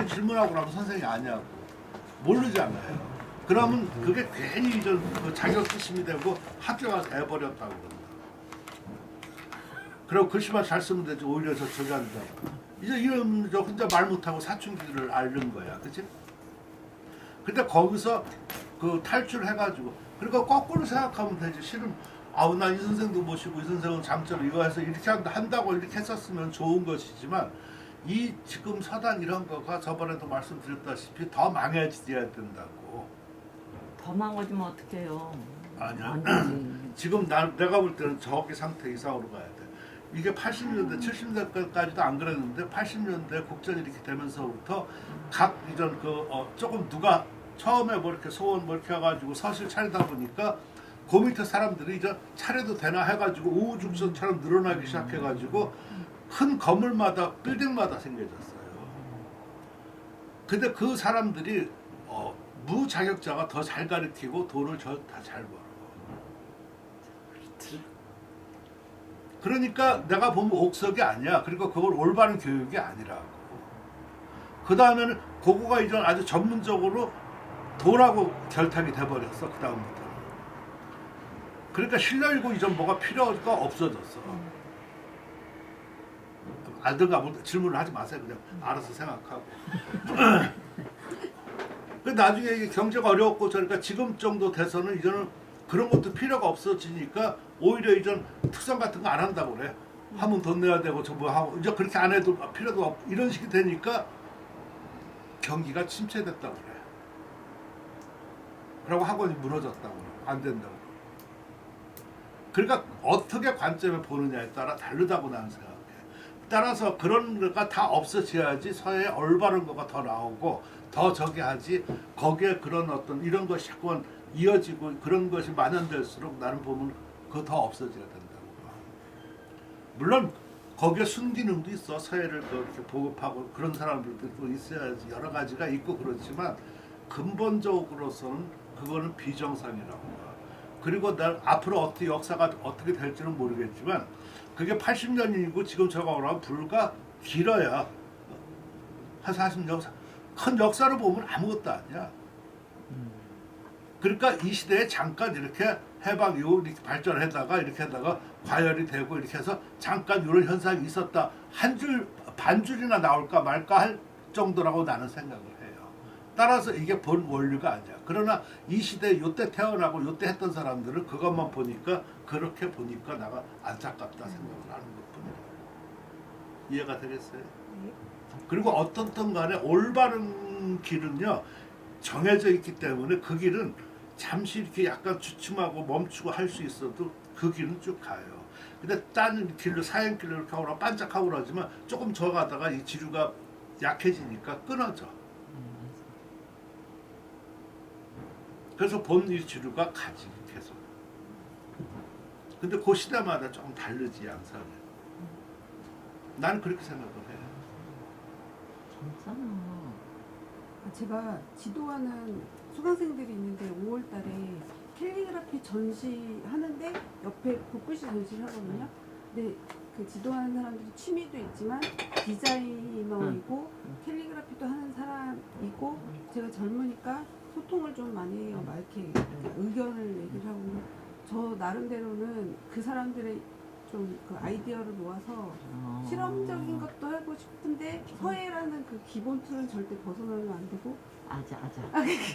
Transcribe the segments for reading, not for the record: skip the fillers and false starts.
질문하고 나면 선생님이 아니하고 모르잖아요. 그러면 그게 괜히 그 자격지심이 되고 학교가 돼버렸다고 그런다. 그리고 글씨만 잘 쓰면 되지 오히려 저기 한다. 이제 이런 저 혼자 말 못하고 사춘기를 앓는 거야, 그치? 근데 거기서 그 탈출해가지고 그러니까 거꾸로 생각하면 되지. 실은 아우 나 이 선생도 모시고 이 선생은 장점 이거 해서 이렇게 한다고 이렇게 했었으면 좋은 것이지만 이 지금 사단 이런 거가 저번에도 말씀드렸다시피 더 망해져야 된다고. 더 망가지면 어떡해요. 아니야. 안 되지. 지금 내가 볼 때는 저기 상태 이상으로 가야 돼. 이게 80년대, 70년대까지도 안 그랬는데 80년대 국전이 이렇게 되면서부터 각 이전 조금 누가 처음에 뭐 이렇게 소원 뭐 이렇게 해가지고 서실 차리다 보니까 그 밑에 사람들이 이제 차려도 되나 해가지고 우후죽순처럼 늘어나기 시작해가지고 큰 건물마다 빌딩마다 생겨졌어요. 근데 그 사람들이 무자격자가 더 잘 가르치고 돈을 다 잘 벌어. 그러니까 내가 보면 옥석이 아니야. 그리고 그걸 올바른 교육이 아니라고. 그 다음에는 그거가 이제 아주 전문적으로 돈하고 결탁이 돼버렸어. 그 다음부터는. 그러니까 실려일고 이전 뭐가 필요가 없어졌어. 알든가 뭐 질문을 하지 마세요. 그냥 알아서 생각하고. 그 나중에 이게 경제가 어려웠고 그러니까 지금 정도 돼서는 이제는 그런 것도 필요가 없어지니까 오히려 이전 특성 같은 거 안 한다고 그래. 하면 돈 내야 되고 저 뭐 하고 이제 그렇게 안 해도 필요도 없고 이런 식이 되니까 경기가 침체됐다고 그래. 그리고 학원이 무너졌다고 그래. 안 된다고. 그러니까 어떻게 관점에 보느냐에 따라 다르다고 나는 생각해. 따라서 그런 거가 다 없어져야지 서해에 올바른 거가 더 나오고 더 저기 하지. 거기에 그런 어떤 이런 것이 자꾸 이어지고 그런 것이 만연될수록 나는 보면 그거 더 없어져야 된다고 봐. 물론 거기에 순기능도 있어. 서해를 그렇게 보급하고 그런 사람들도 있어야지. 여러 가지가 있고 그렇지만 근본적으로서는 그거는 비정상이라고 봐. 그리고 난 앞으로 어떻게 역사가 어떻게 될지는 모르겠지만 그게 80년이고 지금 저거 오라면 불과 길어야 한 40년 큰 역사를 보면 아무것도 아니야. 그러니까 이 시대에 잠깐 이렇게 해방 이후 이렇게 발전하다가 이렇게 하다가 과열이 되고 이렇게 해서 잠깐 이런 현상이 있었다 한 줄 반줄이나 나올까 말까 할 정도라고 나는 생각을 해요. 따라서 이게 본 원리가 아니야. 그러나 이 시대에 요때 태어나고 요때 했던 사람들은 그것만 보니까 그렇게 보니까 나가 안타깝다 생각을 하는 것뿐이에요. 이해가 되겠어요? 그리고 어떻든 간에 올바른 길은요 정해져 있기 때문에 그 길은 잠시 이렇게 약간 주춤하고 멈추고 할 수 있어도 그 길은 쭉 가요. 근데 딴 길로 사행길로 이렇게 하고 반짝하고 그러지만 조금 저 가다가 이 지류가 약해지니까 끊어져. 그래서 본 이 지류가 가지 계속. 근데 그 시대마다 조금 다르지 양상이. 난 그렇게 생각을 해. 괜찮아. 제가 지도하는 수강생들이 있는데 5월달에 캘리그라피 전시하는데 옆에 붓글씨 전시를 하거든요. 근데 그 지도하는 사람들이 취미도 있지만 디자이너이고 캘리그라피도 하는 사람이고 제가 젊으니까 소통을 좀 많이 해요. 막 이렇게 의견을 얘기를 하고 저 나름대로는 그 사람들의 좀 그 아이디어를 모아서 실험적인 것도 하고 싶은데 서예라는 그 기본 틀은 절대 벗어나면 안 되고 아자.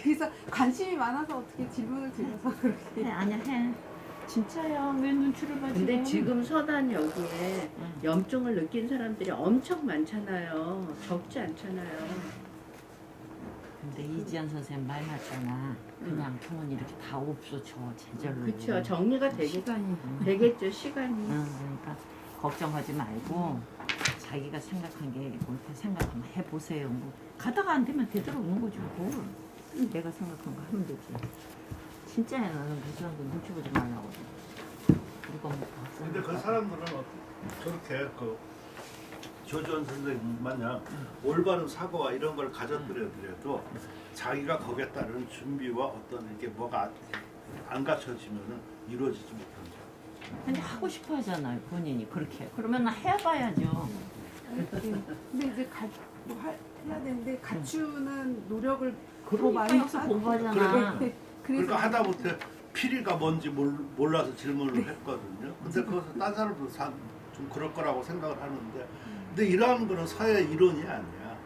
그래서 관심이 많아서 어떻게 질문을 드려서 그렇게 아니야 해. 진짜야. 왜 눈치를 봐? 근데 지금 서단 여기에 염증을 느낀 사람들이 엄청 많잖아요. 적지 않잖아요. 근데 이지연 선생님 말 맞잖아. 그냥 통은 이렇게 다 없어져 제절로. 그렇죠. 정리가 되겠죠. 시간이. 그러니까 걱정하지 말고 자기가 생각한 게 옳게 생각하면 해보세요. 뭐 가다가 안 되면 되돌아오는 거죠. 뭘. 내가 생각한 거 하면 되지. 진짜야. 나는 그 사람들 눈치 보지 말라고. 이거 뭐 근데 그 사람들은 저렇게 그 조전 선생님 마냥 올바른 사고와 이런 걸 가져들여도 자기가 거기에 따른 준비와 어떤 이게 뭐가 안 갖춰지면은 이루어지지 못한다. 근데 하고 싶어 하잖아요. 본인이 그렇게. 그러면 해봐야죠. 근데 이제 해야 되는데 갖추는 노력을 더 그러니까 많이 여기서 하- 공부하잖아. 그러니까 네, 그러니까 하다못해 피리가 뭔지 몰라서 질문을 네. 했거든요. 근데 그것은 딴 사람도 좀 그럴 거라고 생각을 하는데, 근데 이러한 거는 서예 이론이 아니야.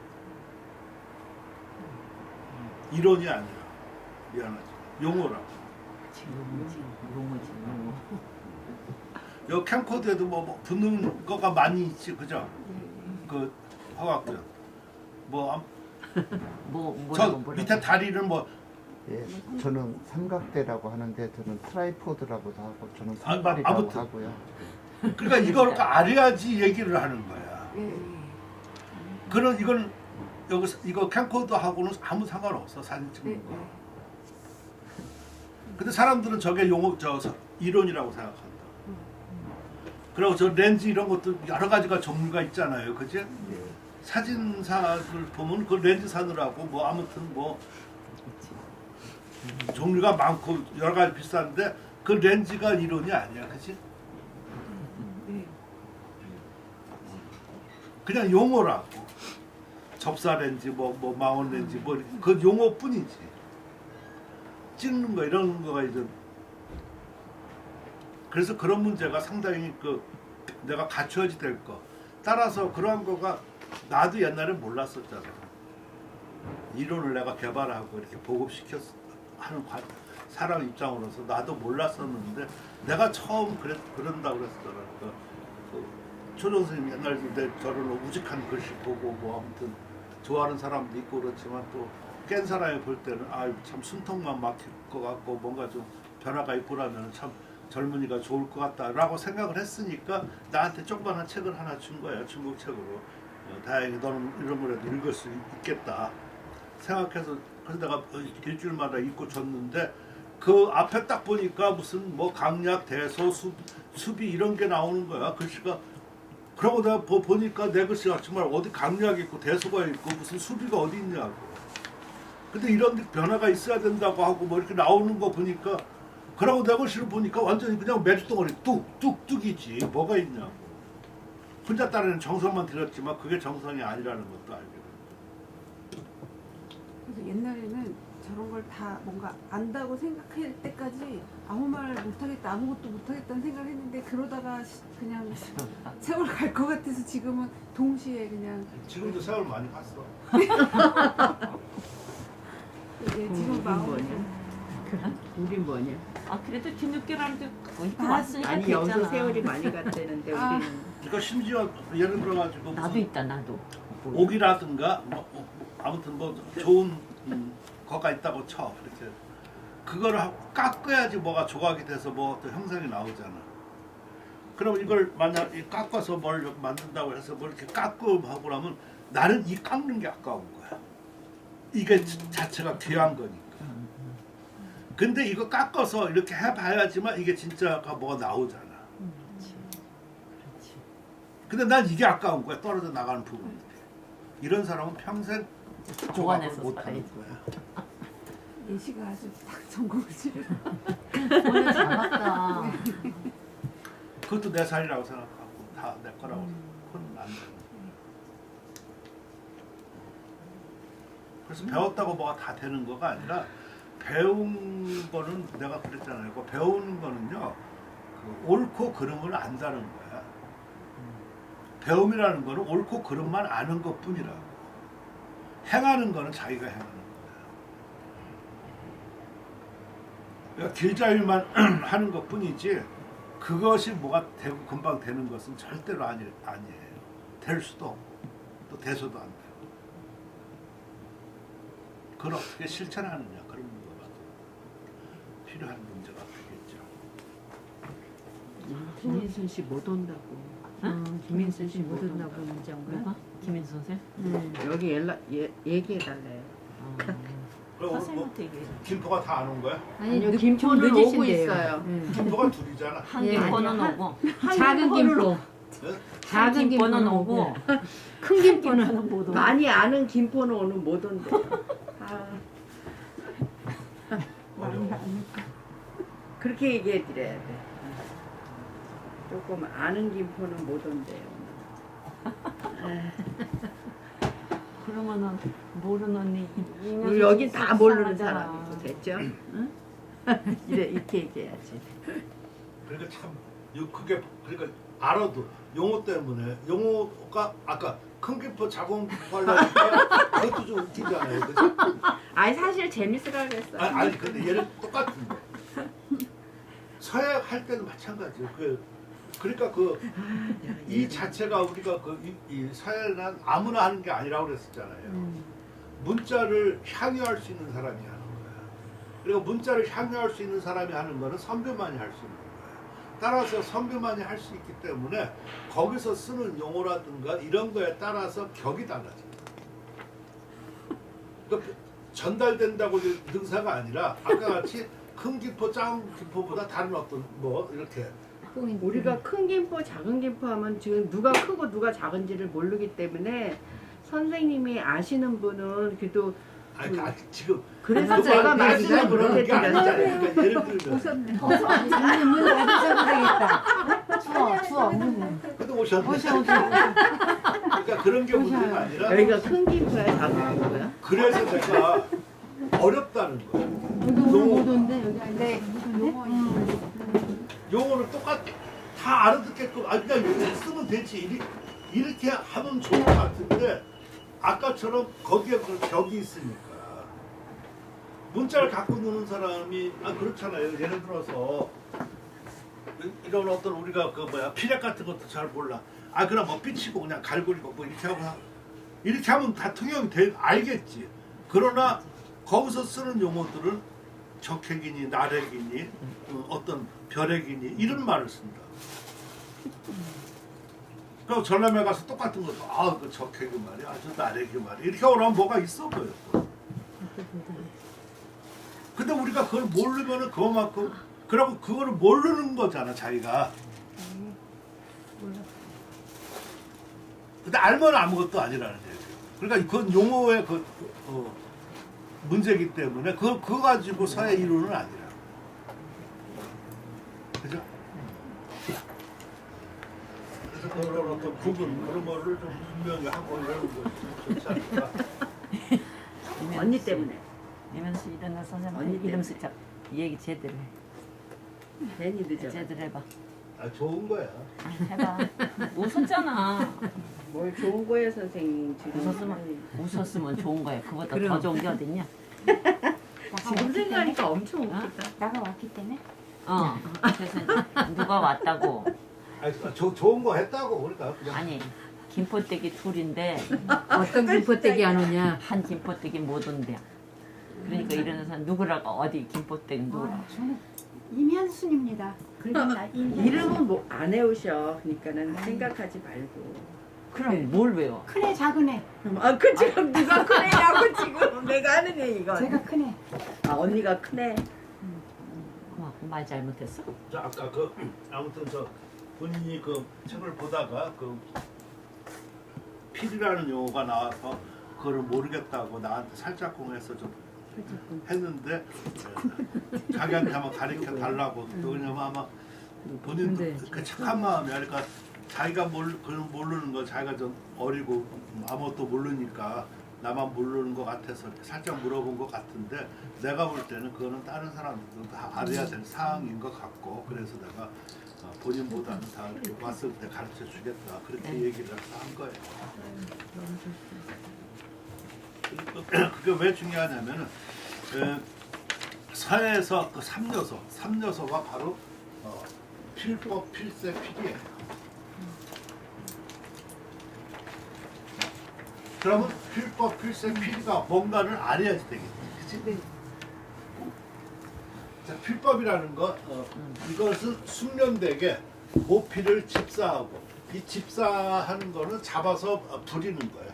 이론이 아니야. 미안하지. 용어라고. 용어지, 용어지, 용어. 여 캠코드에도 뭐 붙는 거가 많이 있지, 그죠? 그 화학들. 저 뭐라고 밑에 다리는 뭐 예, 저는 삼각대라고 하는데 저는 트라이포드라고도 하고 저는 아, 산발이라고 아무튼. 하고요. 그러니까 이걸 알아야지 얘기를 하는 거야. 예. 그런 이건 여기서 이거 캠코더하고는 아무 상관없어, 사진 네, 찍는 거. 네. 근데 사람들은 저게 용어 이론이라고 생각한다. 그리고 저 렌즈 이런 것도 여러 가지가 종류가 있잖아요, 그지? 예. 사진사를 보면 그 렌즈 사느라고 뭐 아무튼 뭐 종류가 많고 여러 가지 비싼데 그 렌즈가 이론이 아니야, 그지? 네. 그냥 용어라고. 접사 렌즈, 뭐 망원 렌즈, 뭐 그 용어뿐이지. 찍는 거 이런 거가 이제 그래서 그런 문제가 상당히 내가 갖춰야지 될 거. 따라서 그러한 거가 나도 옛날에 몰랐었잖아. 이론을 내가 개발하고 이렇게 보급시켰 하는 사람 입장으로서 나도 몰랐었는데 내가 처음 그런다고 그랬더라. 초정 선생님 옛날에 저런 우직한 글씨 보고 뭐 아무튼 좋아하는 사람도 있고 그렇지만 또 깬 사람이 볼 때는 참 숨통만 막힐 것 같고 뭔가 좀 변화가 있고라면 참 젊은이가 좋을 것 같다라고 생각을 했으니까 나한테 조그만한 책을 하나 준 거야, 중국 책으로. 다행히 너는 이런 거라도 읽을 수 있겠다 생각해서 그래서 내가 일주일마다 읽고 줬는데 그 앞에 딱 보니까 무슨 뭐 강약, 대소, 수비 이런 게 나오는 거야, 글씨가. 그러고 내가 보니까 내 글씨가 정말 어디 강약이 있고 대소가 있고 무슨 수비가 어디 있냐고. 근데 이런 변화가 있어야 된다고 하고 뭐 이렇게 나오는 거 보니까 그러고 내 글씨를 보니까 완전히 그냥 매주덩어리 뚝뚝뚝이지 뭐가 있냐고. 혼자 따르는 정성만 들였지만 그게 정성이 아니라는 것도 알게 돼. 그래서 옛날에는 저런 걸 다 뭔가 안다고 생각할 때까지 아무 말 못하겠다, 아무것도 못하겠다는 생각을 했는데 그러다가 그냥 세월 갈 것 같아서 지금은 동시에 그냥 지금도 세월 많이 갔어. 예, 지금 마음 우린 뭐냐? 아 그래도 뒤늦게라도 거기 아, 왔으니까 아니 됐잖아. 여기서 세월이 많이 갔다는데 아. 우리는 그러니까 심지어 예를 들어가지고 나도 무슨 있다 나도. 옥이라든가 아무튼 뭐 좋은 거가 있다고 쳐 이렇게 그거를 깎아야지 뭐가 조각이 돼서 뭐 또 형상이 나오잖아. 그럼 이걸 만약 깎아서 뭘 만든다고 해서 뭐 이렇게 깎고 하고 나면 나는 이 깎는 게 아까운 거야. 이게 자체가 귀한 거니까. 근데 이거 깎아서 이렇게 해봐야지만 이게 진짜가 뭐가 나오잖아. 그렇지. 근데 난 이게 아까운 거야. 떨어져 나가는 부분들이. 이런 사람은 평생 조각을 보관해서 못하는 살아야지. 거야. 예시가 아주 딱 전공을 지르. 오늘 잡았다. 그것도 내 살이라고 생각하고 다 내 거라고 그건 안 돼. 그래서 배웠다고 뭐가 다 되는 거가 아니라 배운 거는 내가 그랬잖아요. 그 배우는 거는요, 그 옳고 그름을 안다는 거야. 배움이라는 거는 옳고 그름만 아는 것뿐이라고. 행하는 거는 자기가 행하는 거야. 그러니까 길자유만 하는 것뿐이지 그것이 뭐가 되고 금방 되는 것은 절대로 아니에요. 될 수도 없고 또 돼서도 안 돼요. 그걸 어떻게 실천하느냐 그런 거가 필요한 문제가 되겠죠. 김민순 씨 못 온다고. 김민순 씨 못 온다고 문제인가? 누가? 김인수 선생? 여기 얘기해 달래요. 그럼 뭐 선생님한테 얘기해. 김포가 다 안 온 거야? 아니요 김포는 오고 있어요. 김포가 둘이잖아. 한 예, 김포는 아니요, 오고 작은 김포, 작은 김포는 오고 큰 김포는 못 오고. 많이 아는 김포는 오늘 못 온대. 아, 어려워. 그렇게 얘기해 드려야 돼. 조금 아는 김포는 못 온대요. 그러면은 모르는 우리 여기 다 모르는 사람이고 됐죠? 응? 이렇게 얘기해야지. 그러니까 참 그게 그러니까 알아도 용어 때문에 용어가 아까 큰 기포 작은 기포 하려니까 그것도 좀 웃기잖아요. 그죠? 아니 사실 재밌으라 그랬어. 아니 근데 얘는 똑같은데 서약 할 때도 마찬가지예요. 그러니까 이 자체가 우리가 이 서약은 아무나 하는 게 아니라고 그랬었잖아요. 문자를 향유할 수 있는 사람이 하는 거야. 그리고 문자를 향유할 수 있는 사람이 하는 거는 선교만이 할 수 있는 거야. 따라서 선교만이 할 수 있기 때문에 거기서 쓰는 용어라든가 이런 거에 따라서 격이 달라져. 그러니까 전달된다고 능사가 아니라 아까 같이 큰 기포, 작은 기포보다 다른 어떤 뭐 이렇게 우리가 큰 김포, 작은 김포 하면 지금 누가 크고 누가 작은지를 모르기 때문에 선생님이 아시는 분은 그래도 아니 지금 그래서 그거 제가 말씀을 말씀을 그러는 그렇게 게 아니잖아요. 드렸어요. 그러니까 예를 들면 아니 문 닫으셔도 되겠다. 추워. 근데 오셨네. 오셔. 그러니까 그런 게 문제가 아니라 여기가 큰 김포야, 작은 김포야? 그래서 제가 어렵다는 거예요. 못 온대 여기. 네. 용어 용어를 다 알아듣게끔 그냥 쓰면 되지 이렇게 하면 좋을 것 같은데 아까처럼 거기에 그 벽이 있으니까 문자를 갖고 노는 사람이 그렇잖아요. 예를 들어서 이런 어떤 우리가 피력 같은 것도 잘 몰라. 그럼 뭐 삐치고 그냥 갈고리고 뭐 이렇게 하면 다 통용이 알겠지. 그러나 거기서 쓰는 용어들은 적핵이니 나핵이니 어떤 벼핵이니 이런 말을 쓴다. 그럼 전남에 가서 똑같은 것도 그 적핵이 말이야, 저 나핵이 말이야 이렇게 오라면 뭐가 있어 보여. 근데 우리가 그걸 모르면은 그만큼 그러고 그거를 모르는 거잖아 자기가. 근데 알면 아무것도 아니라는 얘기예요. 그러니까 그건 용어의 문제이기 때문에 그거 가지고 사회 이론은 아니라. 그죠? 그래서 그런 어떤 구분 그런 거를 좀 분명히 하고 이러는 것이 좋지 않을까. 언니 때문에. 이면서 일어나 선생님 언니 이름 쓰자. 얘기 제대로 해. 괜히 늦어. 제대로 해봐. 좋은 거야. 해봐. 웃었잖아. 뭘 좋은 거예요, 선생님. 지금 웃었으면 좋은 거야. 그보다 더 그럼. 좋은 게 어딨냐? 지금 생각하니까 엄청 웃기다. 나가 왔기 때문에. 그래서 이제 누가 왔다고. 좋은 거 했다고 그러니까 그냥. 아니 김포떼기 둘인데 어떤 김포떼기 안 오냐? 한 김포떼기 못 온대. 그러니까 이러는 사람 누구라고 어디 김포떼기 누구라고. 저는 임현순입니다. 그러면 나 이름은 뭐 안 외우셔. 그러니까는 생각하지 말고. 그럼 뭘 외워? 큰애 작은애. 그 지금 누가 큰애냐고 지금 내가 하는 얘기가. 제가 큰애. 언니가 큰애. 말 잘못했어? 저 아까 아무튼 본인이 책을 보다가 필이라는 용어가 나와서 그거를 모르겠다고 나한테 살짝쿵해서 좀 했는데 자기한테 한번 가르쳐 달라고 왜냐면 아마 본인도 그 착한 마음이 그러니까 자기가 모르는 거 자기가 좀 어리고 아무것도 모르니까 나만 모르는 것 같아서 살짝 물어본 것 같은데 내가 볼 때는 그거는 다른 사람들도 다 알아야 될 사항인 것 같고 그래서 내가 본인보다는 다 왔을 때 가르쳐 주겠다 그렇게 얘기를 한 거예요. 그게 왜 중요하냐면은 사회에서 그 3요소가 바로 필법, 필세, 필이에요. 그러면 필법, 필세, 필가 뭔가를 알아야지 되겠지, 그치? 자, 필법이라는 거, 이것은 숙련되게 모피를 집사하고 이 집사하는 거는 잡아서 부리는 거예요.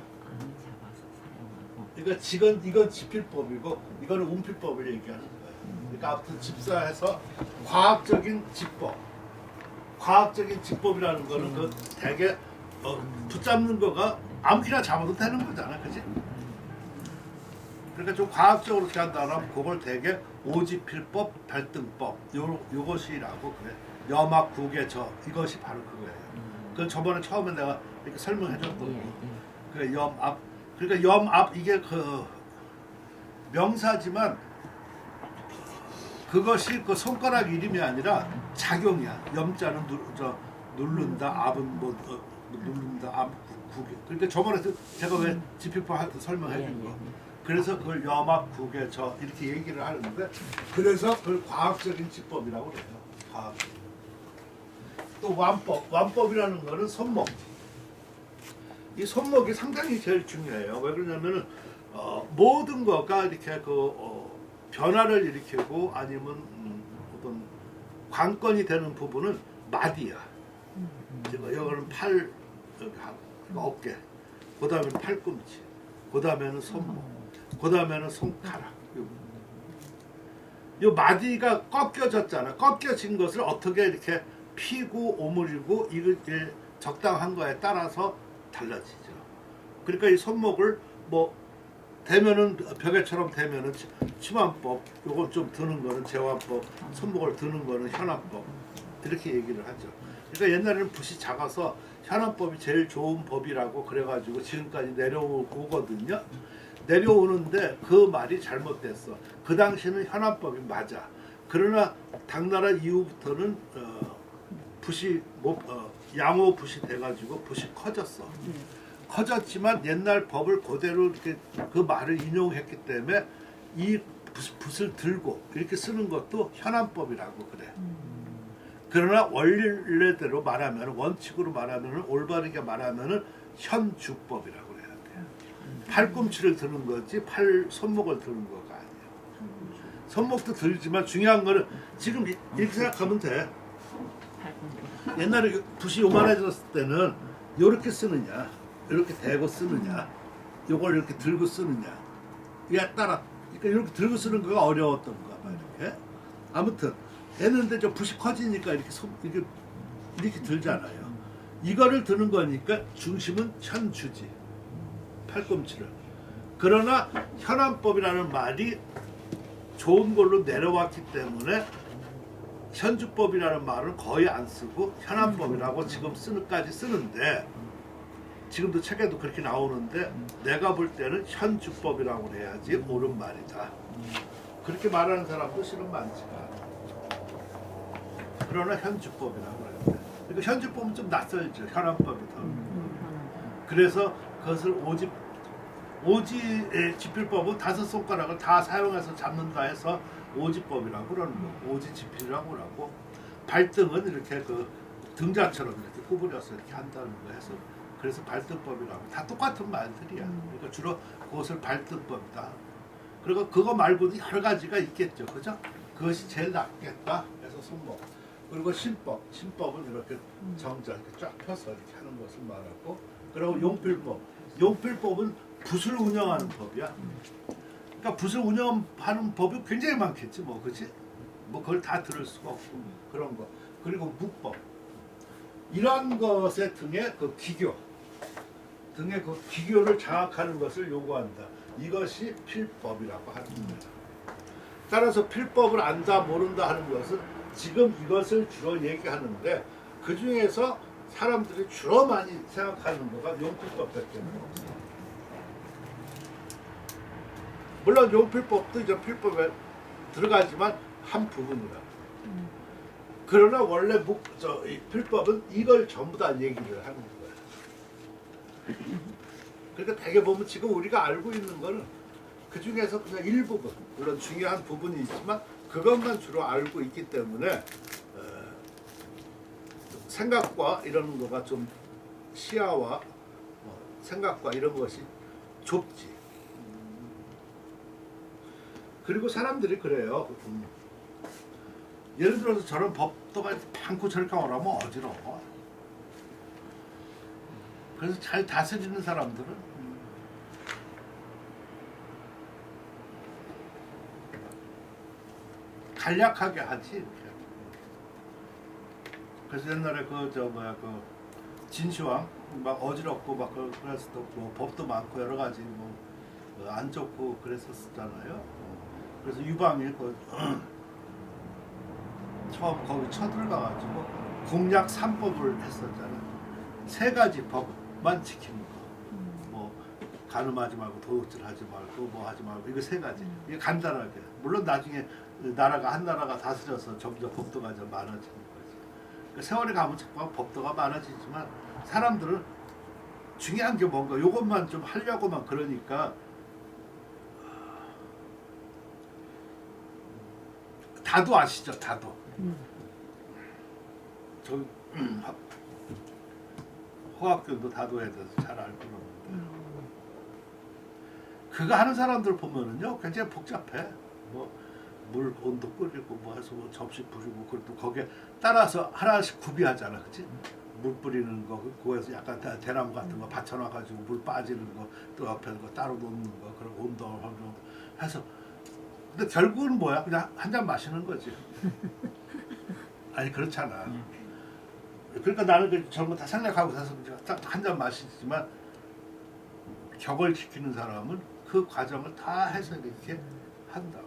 그러니까 이건 지필법이고 이거는 운필법을 얘기하는 거예요. 그러니까 아무튼 집사해서 과학적인 지법, 과학적인 지법이라는 거는 되게 붙잡는 거가 아무렇게나 잡아도 되는 거잖아, 그렇지? 그러니까 좀 과학적으로 어떻게 한다면 그걸 되게 오지필법, 발등법 요것이라고 그래. 염압, 구개저 이것이 바로 그거예요. 그 저번에 처음에 내가 이렇게 설명해줬거든요. 그 염압, 그러니까 염압 이게 그 명사지만 그것이 그 손가락 이름이 아니라 작용이야. 염자는 누른다, 압은 뭐 누른다, 압 구개. 그러니까 저번에 제가 왜 지필법 할 때 설명해 준 거. 그래서 그걸 염압 구개 저 이렇게 얘기를 하는데 그래서 그걸 과학적인 지법이라고 그래요. 과학. 또 완법이라는 거는 손목. 이 손목이 상당히 제일 중요해요. 왜 그러냐면은 모든 거가 이렇게 변화를 일으키고 아니면 어떤 관건이 되는 부분은 마디야. 이거는 팔, 여기 어깨, 그 다음에는 팔꿈치, 그 다음에는 손목, 그 다음에는 손가락. 이 마디가 꺾여졌잖아. 꺾여진 것을 어떻게 이렇게 피고 오므리고 이게 적당한 거에 따라서 달라지죠. 그러니까 이 손목을 뭐 대면은 벽에처럼 대면은 치환법, 요건 좀 드는 거는 제환법, 손목을 드는 거는 현안법 이렇게 얘기를 하죠. 그러니까 옛날에는 붓이 작아서 현안법이 제일 좋은 법이라고 그래가지고 지금까지 내려오거든요. 내려오는데 그 말이 잘못됐어. 그 당시는 현안법이 맞아. 그러나 당나라 이후부터는 붓이 양호 붓이 돼가지고 붓이 커졌어. 커졌지만 옛날 법을 그대로 이렇게 그 말을 인용했기 때문에 이 붓을 들고 이렇게 쓰는 것도 현안법이라고 그래. 그러나 원래대로 말하면 원칙으로 말하면 올바르게 말하면 현주법이라고 그래야 돼요. 팔꿈치를 드는 거지 손목을 드는 거가 아니에요. 손목도 들지만 중요한 거는 지금 이렇게 생각하면 돼. 옛날에 붓이 요만해졌을 때는 이렇게 쓰느냐, 이렇게 대고 쓰느냐, 요걸 이렇게 들고 쓰느냐, 이게 따라. 그러니까 이렇게 들고 쓰는 거가 어려웠던 거야, 이렇게. 아무튼 했는데 저 붓이 커지니까 이렇게 들잖아요. 이거를 드는 거니까 중심은 현주지, 팔꿈치를. 그러나 현안법이라는 말이 좋은 걸로 내려왔기 때문에 현주법이라는 말은 거의 안 쓰고 현안법이라고 지금 쓰는데 지금도 책에도 그렇게 나오는데 내가 볼 때는 현주법이라고 해야지 옳은 말이다. 그렇게 말하는 사람도 실은 많지가. 그러나 현주법이라고 해요. 그러니까 현주법은 좀 낯설죠. 현안법이 더. 그래서 그것을 오지의 지필법은 5손가락을 다 사용해서 잡는다 해서 오지법이라고 그러는 거고, 오지지필이라고 그러고, 발등은 이렇게 그 등자처럼 이렇게 구부려서 이렇게 한다는 거 해서 그래서 발등법이라고. 다 똑같은 말들이야. 그러니까 주로 그것을 발등법이다. 그리고 그거 말고도 여러 가지가 있겠죠, 그죠? 그것이 제일 낫겠다. 그래서 손목. 그리고 신법은 이렇게 정자 이렇게 쫙 펴서 이렇게 하는 것을 말하고, 그리고 용필법. 용필법은 붓을 운영하는 법이야. 그러니까 붓을 운영하는 법이 굉장히 많겠지, 뭐, 그렇지? 뭐 그걸 다 들을 수가 없고 그런 거. 그리고 묵법. 이러한 것의 등의 그 기교, 등의 그 기교를 장악하는 것을 요구한다. 이것이 필법이라고 하는 거예요. 따라서 필법을 안다 모른다 하는 것은 지금 이것을 주로 얘기하는데 그 중에서 사람들이 주로 많이 생각하는 거가 용필법밖에 없어요. 물론 용필법도 이제 필법에 들어가지만 한 부분이라. 그러나 원래 이 필법은 이걸 전부 다 얘기를 하는 거예요. 그러니까 대개 보면 지금 우리가 알고 있는 거는 그 중에서 그냥 일부분, 물론 중요한 부분이 있지만 그것만 주로 알고 있기 때문에 생각과 이런 거가 좀 시야와 생각과 이런 것이 좁지. 그리고 사람들이 그래요. 예를 들어서 저런 법도가 많고 저렇게 오라면 어지러워. 그래서 잘 다스리는 사람들은 간략하게 하지. 이렇게. 그래서 옛날에 그 진시황 막 어지럽고 막 그래서 또 뭐 법도 많고 여러 가지 뭐 안 좋고 그랬었잖아요. 그래서 유방이 처음 거기 쳐들어가가지고 공약 3법을 했었잖아요. 3가지 법만 지키는 거. 뭐 가늠하지 말고 도둑질하지 말고 뭐 하지 말고 이거 세 가지. 이게 간단하게. 물론 나중에 나라가 한 나라가 다스려서 점점 법도가 좀 많아지는 거지. 그러니까 세월이 가면 자꾸 법도가 많아지지만 사람들은 중요한 게 뭔가 요것만 좀 하려고만 그러니까 다도 아시죠? 다도. 저 호학교도 다도에 대해서 잘 알고 그러는데 그거 하는 사람들 보면은요 굉장히 복잡해. 뭐 물 온도 끓이고 뭐 해서 뭐 접시 부리고 그것도 거기에 따라서 하나씩 구비하잖아, 그렇지? 물 뿌리는 거 그거에서 약간 대나무 같은 거 받쳐놔가지고 물 빠지는 거 또 옆에 거 따로 놓는 거 그런 온도 해서 근데 결국은 뭐야? 그냥 한 잔 마시는 거지. 아니 그렇잖아. 그러니까 나는 저런 거 다 생각하고 사서 한 잔 마시지만 격을 지키는 사람은 그 과정을 다 해서 이렇게 한다.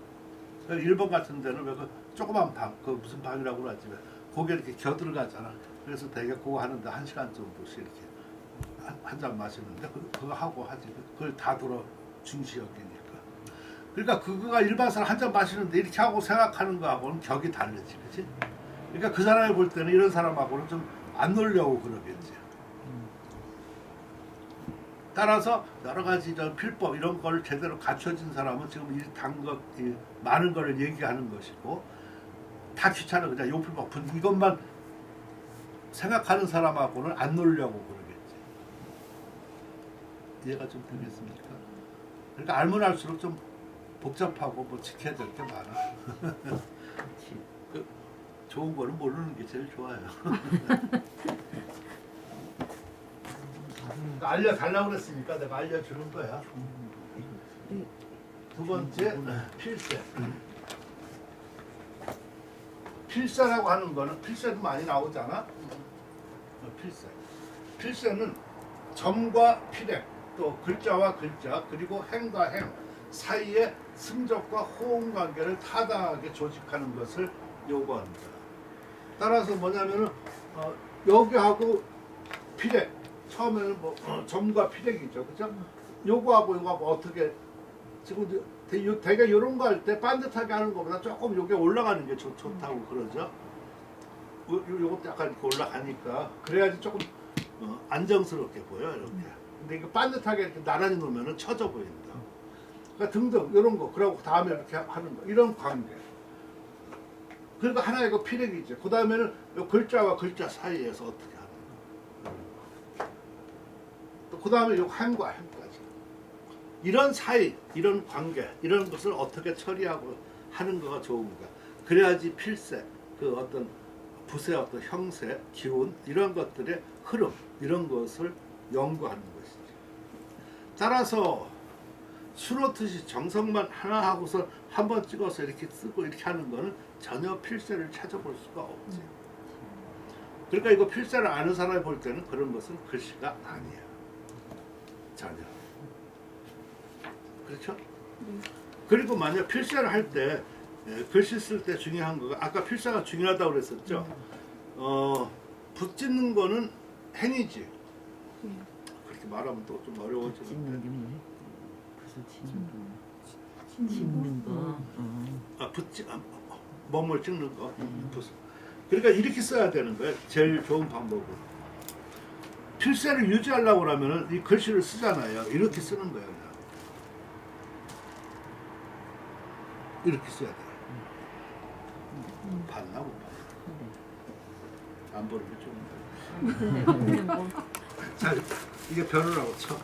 일본 같은 데는 왜 그 조그만 방, 그 무슨 방이라고 그러지? 거기에 이렇게 겨들어가잖아. 그래서 되게 그거 하는데 1시간 정도씩 이렇게 한 잔 마시는데 그거 하고 하지. 그걸 다 돌아 중시역이니까. 그러니까 그거가 일반 사람 한 잔 마시는데 이렇게 하고 생각하는 거하고는 격이 다르지, 그렇지? 그러니까 그 사람이 볼 때는 이런 사람하고는 좀 안 놀려고 그러겠지. 따라서 여러 가지 저 필법 이런 걸 제대로 갖춰진 사람은 지금 이 많은 걸 얘기하는 것이고 다 귀찮아 그냥 용필법 이것만 생각하는 사람하고는 안 놀려고 그러겠지. 이해가 좀 되겠습니까? 그러니까 알면 알수록 좀 복잡하고 뭐 지켜야 될 게 많아. 그 좋은 거는 모르는 게 제일 좋아요. 알려달라고 그랬으니까 내가 알려주는 거야. 두 번째 필세. 필세라고 하는 거는 필세도 많이 나오잖아. 필세. 필세는 점과 필행 또 글자와 글자 그리고 행과 행 사이에 승적과 호응 관계를 타당하게 조직하는 것을 요구합니다. 따라서 뭐냐면은 여기하고 필행 처음에는 뭐 점과 필행이죠, 그죠? 요거하고 요거하고 어떻게 지금 되게 이런 거 할 때 반듯하게 하는 것보다 조금 요게 올라가는 게 좋다고 그러죠. 요것도 약간 이렇게 올라가니까 그래야지 조금 안정스럽게 보여 이렇게. 근데 이거 반듯하게 이렇게 나란히 놓으면은 처져 보인다. 그러니까 등등 이런 거 그러고 다음에 이렇게 하는 거 이런 관계. 그러니까 하나의 그 필행이죠. 그 다음에는 요 글자와 글자 사이에서 어떻게 하는 거. 또 그 다음에 요 행과 행까지. 이런 사이, 이런 관계, 이런 것을 어떻게 처리하고 하는 거가 좋은가. 그래야지 필세, 그 어떤 붓의 어떤 형세, 기운 이런 것들의 흐름 이런 것을 연구하는 것이죠. 따라서 수놓듯이 정성만 하나 하고서 한번 찍어서 이렇게 쓰고 이렇게 하는 거는 전혀 필세를 찾아볼 수가 없지. 그러니까 이거 필세를 아는 사람이 볼 때는 그런 것은 글씨가 아니야. 전혀. 그렇죠? 그리고 만약 필세를 할 때 글씨 쓸 때 중요한 거가 아까 필세가 중요하다고 그랬었죠. 붓 찢는 거는 행이지. 그렇게 말하면 또 좀 찢는 어려워지는데. 게 뭐야? 붓을 찢는 거. 몸을 찍는 거. 붓. 그러니까 이렇게 써야 되는 거예요. 제일 좋은 방법은. 필세를 유지하려고 하면은 이 글씨를 쓰잖아요. 이렇게 쓰는 거예요. 그냥. 이렇게 써야 돼요. 봤나 못 봤나? 안 보는 게 좋은데. 자, 이게 벼루라고 쳐.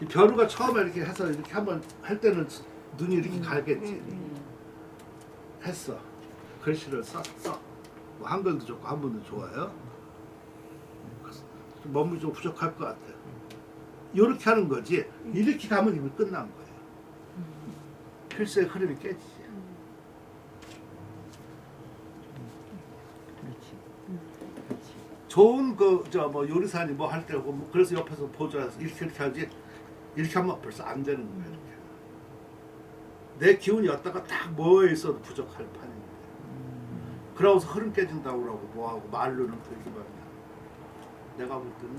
이 벼루가 처음에 이렇게 해서 이렇게 한번 할 때는 눈이 이렇게 갈겠지. 했어. 글씨를 썼어. 뭐 한글도 좋고 한문도 좋아요. 몸이 좀 부족할 것 같아. 이렇게 하는 거지. 이렇게 가면 이미 끝난 거예요. 필세의 흐름이 깨지지. 좋은 뭐 요리사니 뭐 할 때고 뭐 그래서 옆에서 보조해서 이렇게 하지. 이렇게 하면 벌써 안 되는 거예요. 이렇게. 내 기운이 였다가 딱 모여 있어도 부족할 판입니다. 그러고서 흐름 깨진다고 그러고 뭐하고 말로는 되게 많냐. 내가 볼 때는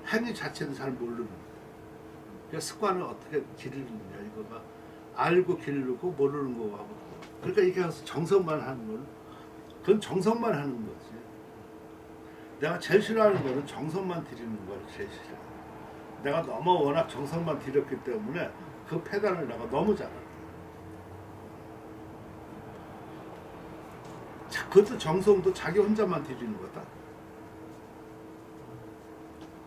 행위 자체는 잘 모르는 거예요. 그러니까 습관을 어떻게 기르느냐 이거가 알고 기르고 모르는 거하고 그러니까 이게 정성만 하는 건 그건 정성만 하는 거지. 내가 제일 싫어하는 거는 정성만 들이는 걸 제일 싫어. 내가 너무 워낙 정성만 들였기 때문에 그 페달을 내가 너무 잘 알아. 자, 그것도 정성도 자기 혼자만 들이는 거다.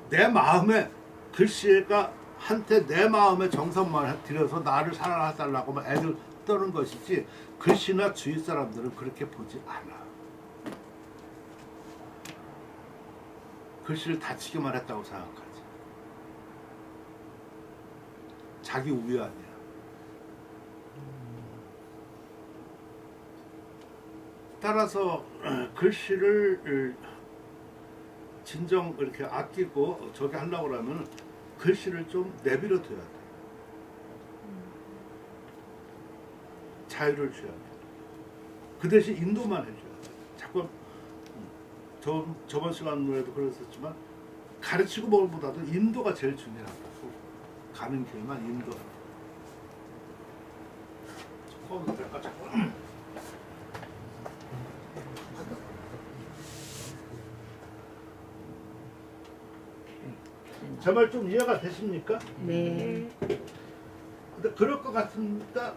내 마음에 글씨가 한테 내 마음에 정성만 들여서 나를 사랑해달라고 막 애들 떠는 것이지 글씨나 주위 사람들은 그렇게 보지 않아. 글씨를 다치기만 했다고 생각하지. 자기 우위 아니야. 따라서 글씨를 진정 이렇게 아끼고 저기 하려고 그러면 글씨를 좀 내버려 둬야 돼. 자유를 줘야 돼. 그 대신 인도만 해줘야 돼. 자꾸 저번 시간에도 그랬었지만 가르치고 먹는 것보다도 인도가 제일 중요하다고. 가는 길만 인도. 꺼도 될까 자꾸. 제 말 좀 이해가 되십니까? 네. 근데 그럴 것 같으니까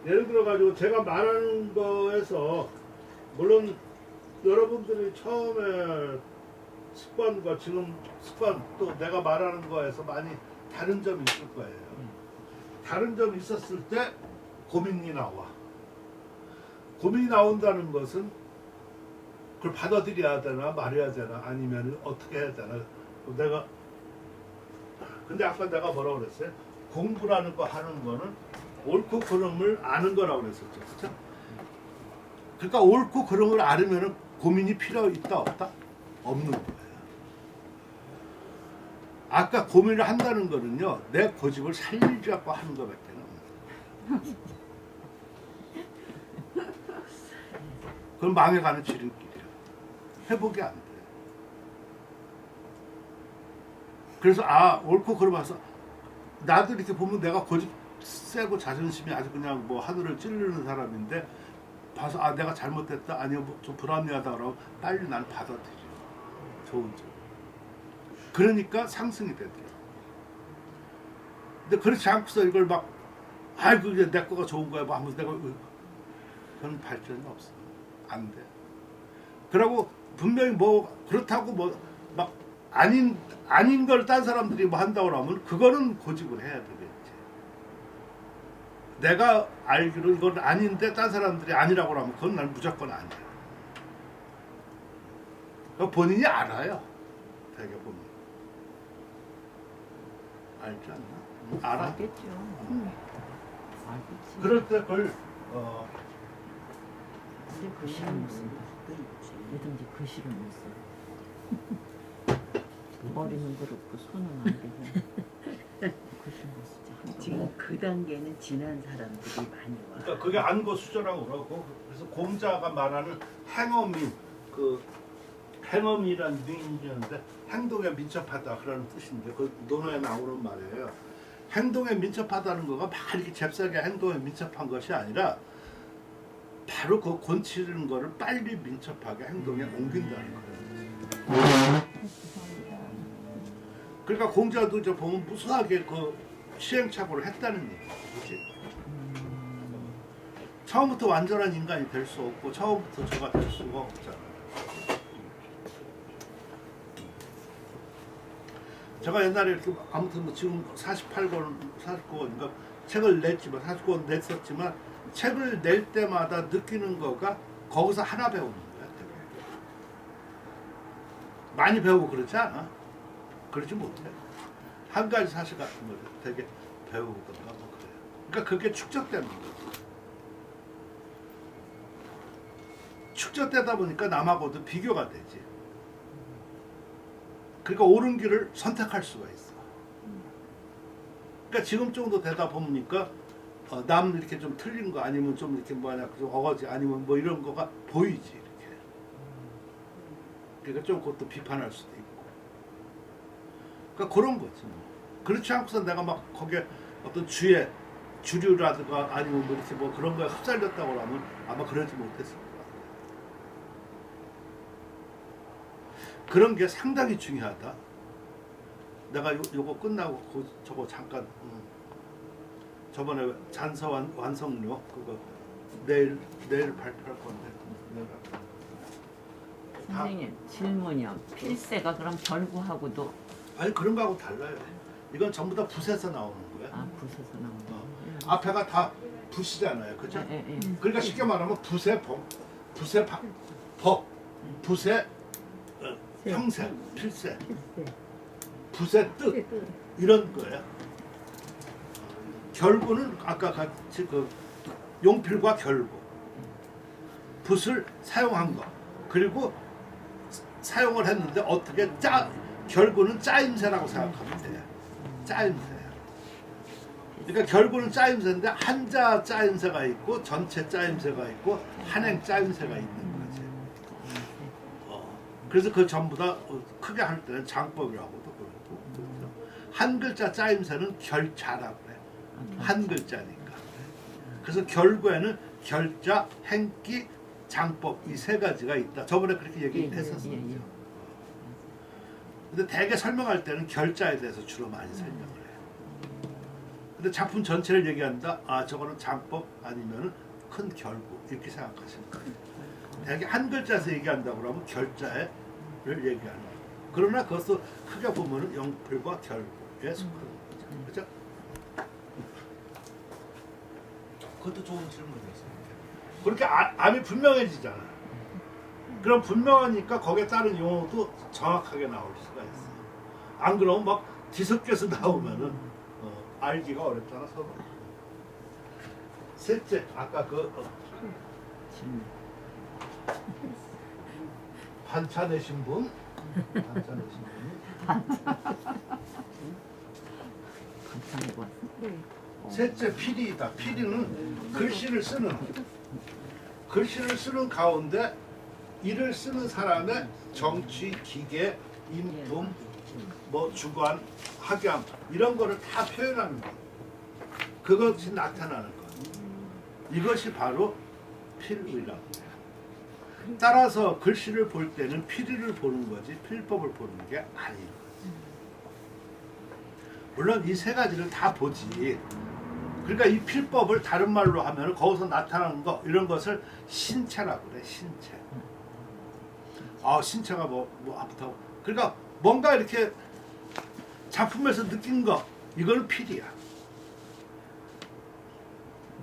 예를 들어 가지고 제가 말하는 거에서 물론 여러분들이 처음에 습관과 지금 습관 또 내가 말하는 거에서 많이 다른 점이 있을 거예요. 다른 점이 있었을 때 고민이 나와. 고민이 나온다는 것은 그걸 받아들여야 되나 말해야 되나 아니면 어떻게 해야 되나. 내가 근데 아까 내가 뭐라고 그랬어요? 공부라는 거 하는 거는 옳고 그름을 아는 거라고 그랬었죠. 그렇죠? 그러니까 옳고 그름을 알으면 고민이 필요 있다 없다? 없는 거예요. 아까 고민을 한다는 거는요. 내 고집을 살리려고 하는 것밖에 없는 거예요. 그건 망해가는 지름길이야. 회복이 안 돼. 그래서 옳고 그름해서 나도 이렇게 보면 내가 고집 세고 자존심이 아주 그냥 뭐 하늘을 찌르는 사람인데 봐서 내가 잘못했다 아니면 좀 불합리하다 그러면 빨리 난 받아들여. 좋은 점. 그러니까 상승이 되더라고. 근데 그렇지 않고서 이걸 막 그게 내 거가 좋은 거야 뭐 하면서 내가 그런 발전이 없어. 안 돼. 그러고 분명히 뭐 그렇다고 뭐 막 아닌 걸 딴 사람들이 뭐 한다고 하면 그거는 고집을 해야 되겠지. 내가 알기로 이건 아닌데 딴 사람들이 아니라고 하면 그건 난 무조건 아니야. 그러니까 본인이 알아요. 되게 보면 알지 않나? 알아. 알겠죠. 알겠지. 그럴 때 그걸 근데 글씨를 못 쓴다. 뭐든지 글씨를 못 써. 머리는 그렇고 손은 안 되고 글씨 못 쓰지. 지금 그 단계는 지난 사람들이 많이 와. 그러니까 그게 안고 수저라고 그러고 그래서 공자가 말하는 행엄이 그 행엄이란 뉘인데 행동에 민첩하다 그런 뜻인데 그 논어에 나오는 말이에요. 행동에 민첩하다는 거가 막 이렇게 잽싸게 행동에 민첩한 것이 아니라 바로 그 곤치는 거를 빨리 민첩하게 행동에 옮긴다는 거예요. 그러니까 공자도 저 보면 무수하게 그 시행착오를 했다는 얘기지. 처음부터 완전한 인간이 될 수 없고 처음부터 저가 될 수가 없잖아요. 제가 옛날에 이렇게 아무튼 뭐 지금 49권인가 책을 냈지만 49권 냈었지만 책을 낼 때마다 느끼는 거가 거기서 하나 배우는 거야. 되게. 많이 배우고 그렇지 않아. 그러지 못해. 한 가지 사실 같은 거를 되게 배우던가 뭐 그래요. 그러니까 그게 축적되는 거지. 축적되다 보니까 남하고도 비교가 되지. 그러니까 옳은 길을 선택할 수가 있어. 그러니까 지금 정도 되다 보니까 남 이렇게 좀 틀린 거 아니면 좀 이렇게 뭐냐 좀 어거지 아니면 뭐 이런 거가 보이지 이렇게. 그러니까 좀 그것도 비판할 수도 있고. 그러니까 그런 거지 뭐. 그렇지 않고서 내가 막 거기에 어떤 주류라든가 아니면 뭐 이렇게 뭐 그런 거에 흡살렸다고 하면 아마 그러지 못했을 거야. 그런 게 상당히 중요하다. 내가 요거 끝나고 저거 잠깐 저번에 잔서 완성료 그거 내일 발표할 건데. 선생님 질문이요. 필세가 그럼 결구하고도 아니 그런 거하고 달라요. 이건 전부 다 붓에서 나오는 거야. 붓에서 나오는 거. 앞에가 다 붓이잖아요, 그죠? 예. 그러니까 쉽게 말하면 붓의 붓의 형세, 필세, 붓의 뜻 이런 거예요. 결구는 아까 같이 그 용필과 결구, 붓을 사용한 거 그리고 사용을 했는데 어떻게 결구는 짜임새라고 생각하면 돼요. 짜임새. 그러니까 결국은 짜임새인데 한자 짜임새가 있고 전체 짜임새가 있고 한행 짜임새가 있는 거지. 그래서 그 전부 다 크게 할 때는 장법이라고도 그러고 그렇죠. 한 글자 짜임새는 결자라고 그래. 한 글자니까. 그래서 결구에는 결자, 행기, 장법 이 세 가지가 있다. 저번에 그렇게 얘기했었어요. 근데 대개 설명할 때는 결자에 대해서 주로 많이 설명을 해요. 근데 작품 전체를 얘기한다. 아 저거는 장법 아니면은 큰 결구 이렇게 생각하시면 돼요. 대개 한 글자에서 얘기한다고 그러면 결자를 얘기하는 거예요. 그러나 그것도 크게 보면은 영필과 결구에 속하는 거죠. 그렇죠? 그것도 좋은 질문이었어요. 그렇게 암이 분명해지잖아. 그럼 분명하니까 거기에 따른 용어도 정확하게 나올 수가 있어. 안 그러면 막 뒤섞여서 나오면은 알기가 어렵잖아 서로. 셋째, 아까 반차 내신 분, 셋째 피리이다. 피리는 글씨를 쓰는 가운데 이를 쓰는 사람의 정치, 기계, 인품, 뭐 주관, 학양 이런 거를 다 표현하는 것. 그것이 나타나는 것. 이것이 바로 필의라고 해요. 따라서 글씨를 볼 때는 필의를 보는 거지 필법을 보는 게 아니에요. 물론 이 세 가지를 다 보지. 그러니까 이 필법을 다른 말로 하면 거기서 나타나는 거 이런 것을 신체라고 그래. 신체. 신체가 뭐 아프다고. 그러니까 뭔가 이렇게 작품에서 느낀 거 이거는 필이야.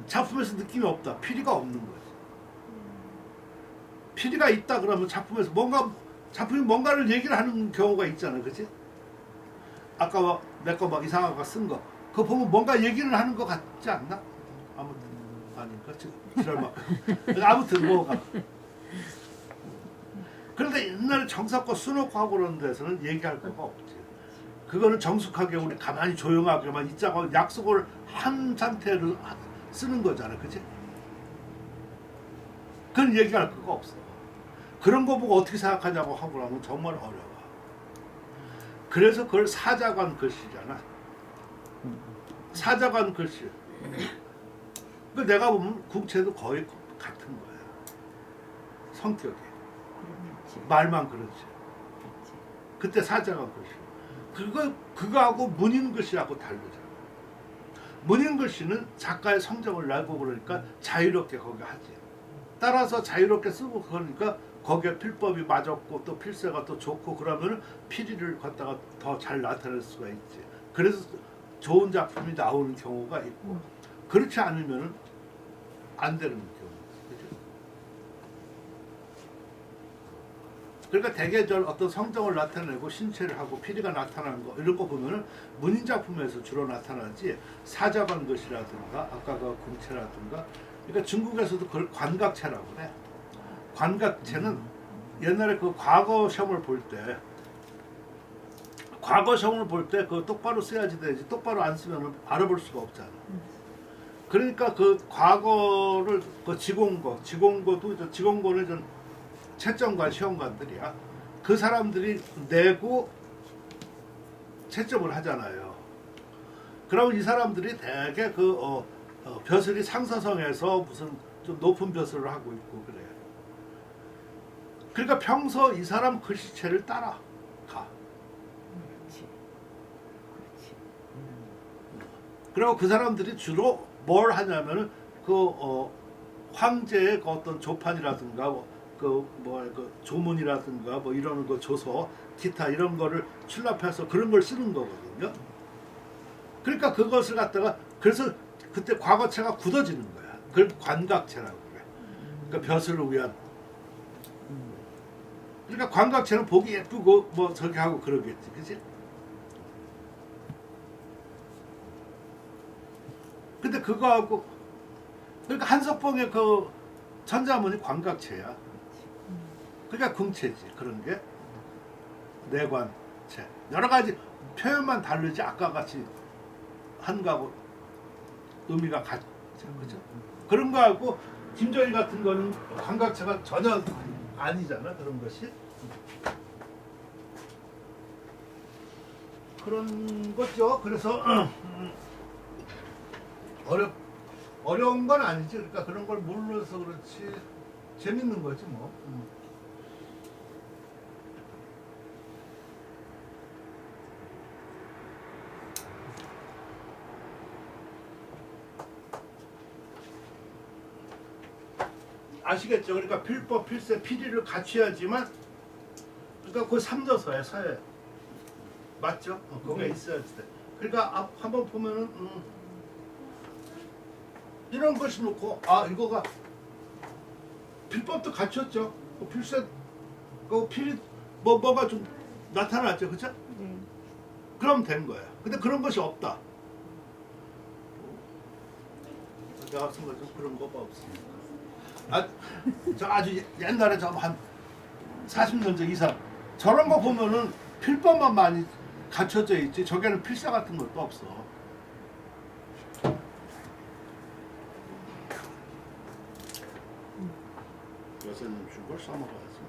작품에서 느낌이 없다. 필이가 없는 거지. 필이가 있다 그러면 작품에서 작품이 뭔가를 얘기를 하는 경우가 있잖아, 그렇지? 아까 내 거 막 이상한 거 쓴 거, 그거 보면 뭔가 얘기를 하는 거 같지 않나? 아무튼 아닌가? 지랄막. 아무튼 뭐가. 그런데 옛날에 정사과 수놓고 하고 그러는 데서는 얘기할 거가 없지. 그거는 정숙하게 우리 가만히 조용하게만 있자고 약속을 한 상태로 쓰는 거잖아, 그치? 그건 얘기할 거가 없어. 그런 거 보고 어떻게 생각하냐고 하고 하면 정말 어려워. 그래서 그걸 사자관 글씨잖아. 사자관 글씨. 그 내가 보면 국체도 거의 같은 거야. 성격이. 말만 그렇지. 그때 사자관 글씨. 그거하고 문인 글씨하고 다르잖아. 문인 글씨는 작가의 성정을 내고 그러니까 자유롭게 거기 하지. 따라서 자유롭게 쓰고 그러니까 거기에 필법이 맞았고 또 필세가 또 좋고 그러면 필의를 갖다가 더 잘 나타낼 수가 있지. 그래서 좋은 작품이 나오는 경우가 있고 그렇지 않으면 안 되는 경우. 그죠? 그러니까 대개 어떤 성정을 나타내고 신체를 하고 필의가 나타나는 거 이런 거 보면은 문인 작품에서 주로 나타나지 사자관 글씨라든가 아까 그 궁체라든가 그러니까 중국에서도 그걸 관각체라고 그래. 관각체는 옛날에 그 과거 시험을 볼 때 그거 똑바로 써야지 되지 똑바로 안 쓰면 알아볼 수가 없잖아. 그러니까 그 과거를 그 지공고는 채점관 시험관들이야. 그 사람들이 내고 채점을 하잖아요. 그러면 이 사람들이 대개 벼슬이 상서성에서 무슨 좀 높은 벼슬을 하고 있고 그래요. 그러니까 평소 이 사람 글씨체를 따라가. 그렇지. 그렇지. 그리고 그 사람들이 주로 뭘 하냐면은 황제의 그 어떤 조판이라든가 그 조문이라든가 뭐 이런 거 조서 기타 이런 거를 출납해서 그런 걸 쓰는 거거든요. 그러니까 그것을 갖다가 그래서 그때 과거체가 굳어지는 거야. 그걸 관각체라고 그래. 그러니까 벼슬을 위한. 그러니까 관각체는 보기 예쁘고 뭐 저렇게 하고 그러겠지, 그지? 근데 그거하고 그러니까 한석봉의 그 천자문이 관각체야. 그러니까 궁체지 그런 게 내관체 여러 가지 표현만 다르지 아까 같이 한 거하고 의미가 같죠, 그죠? 그런 거하고 김정일 같은 거는 관각체가 전혀 아니잖아 그런 것이 그런 거죠. 그래서 어려운 건 아니지. 그러니까 그런 걸 몰라서 그렇지 재밌는 거지 뭐. 아시겠죠? 그러니까 필법, 필세, 필의를 갖춰야지만 그러니까 그 삼조서에 서예 맞죠? 거기에 있어야 돼. 그러니까 한번 보면은 이런 것이 놓고 이거가 필법도 갖췄죠. 그 필세, 그 필이 뭐가 좀 나타났죠, 그죠? 네. 그럼 된 거야. 근데 그런 것이 없다. 내가 쓴 거 좀 그런 거가 없습니다. 저 아주 옛날에 한 40년 전 이상 저런 거 보면은 필법만 많이 갖춰져 있지 저게는 필사 같은 것도 없어. 여사님 준 걸 써먹어야지.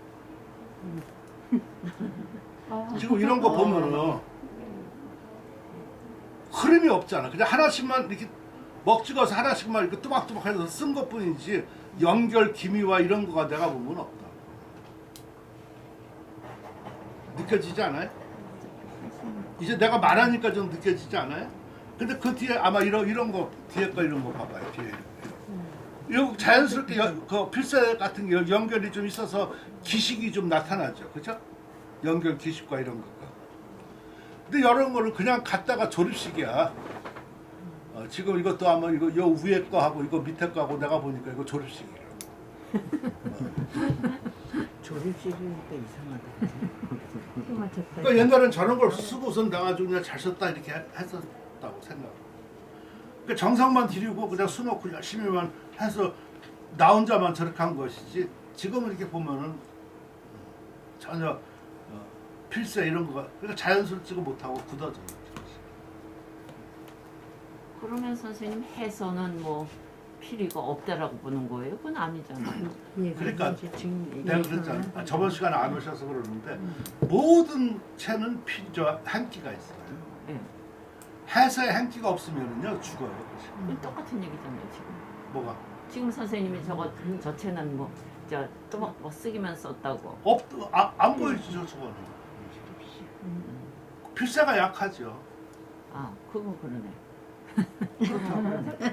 지금 이런 거 보면은 흐름이 없잖아. 그냥 하나씩만 이렇게 먹찍어서 하나씩만 이렇게 뚜박뚜박 해서 쓴 것뿐이지 연결 기미와 이런 거가 내가 보면 없다. 느껴지지 않아요? 이제 내가 말하니까 좀 느껴지지 않아요? 근데 그 뒤에 아마 이런 거 뒤에 거 이런 거 봐봐요. 뒤에 이거 자연스럽게 그 필세 같은 게 연결이 좀 있어서 기식이 좀 나타나죠, 그죠? 연결 기식과 이런 거가. 근데 이런 거를 그냥 갖다가 조립식이야. 지금 이것도 아마 이거 요 위에 거 하고 이거 밑에 거 하고 내가 보니까 이거 조립식이라고. 조립식이니까 이상하다. 그러니까 옛날엔 저런 걸 쓰고선 나가지고 그냥 잘 썼다 이렇게 했었다고 생각. 그러니까 정성만 들이고 그냥 수놓고 열심히만 해서 나 혼자만 저렇게 한 것이지. 지금은 이렇게 보면은 전혀 필세 이런 거가 그러니까 자연스럽지가 못하고 굳어져요. 그러면 선생님 해서는 뭐 필요가 없다라고 보는 거예요? 그건 아니잖아요. 그러니까 내가 그랬잖아. 저번 시간에 안 오셔서 그러는데 모든 체는 한기가 있어요. 네. 해서의 한기가 없으면은요 죽어요. 그건 똑같은 얘기잖아요 지금. 뭐가? 지금 선생님이 저 채는 뭐 쓰기만 썼다고. 안 보이죠 저거는. 필사가 약하죠. 그건 그러네.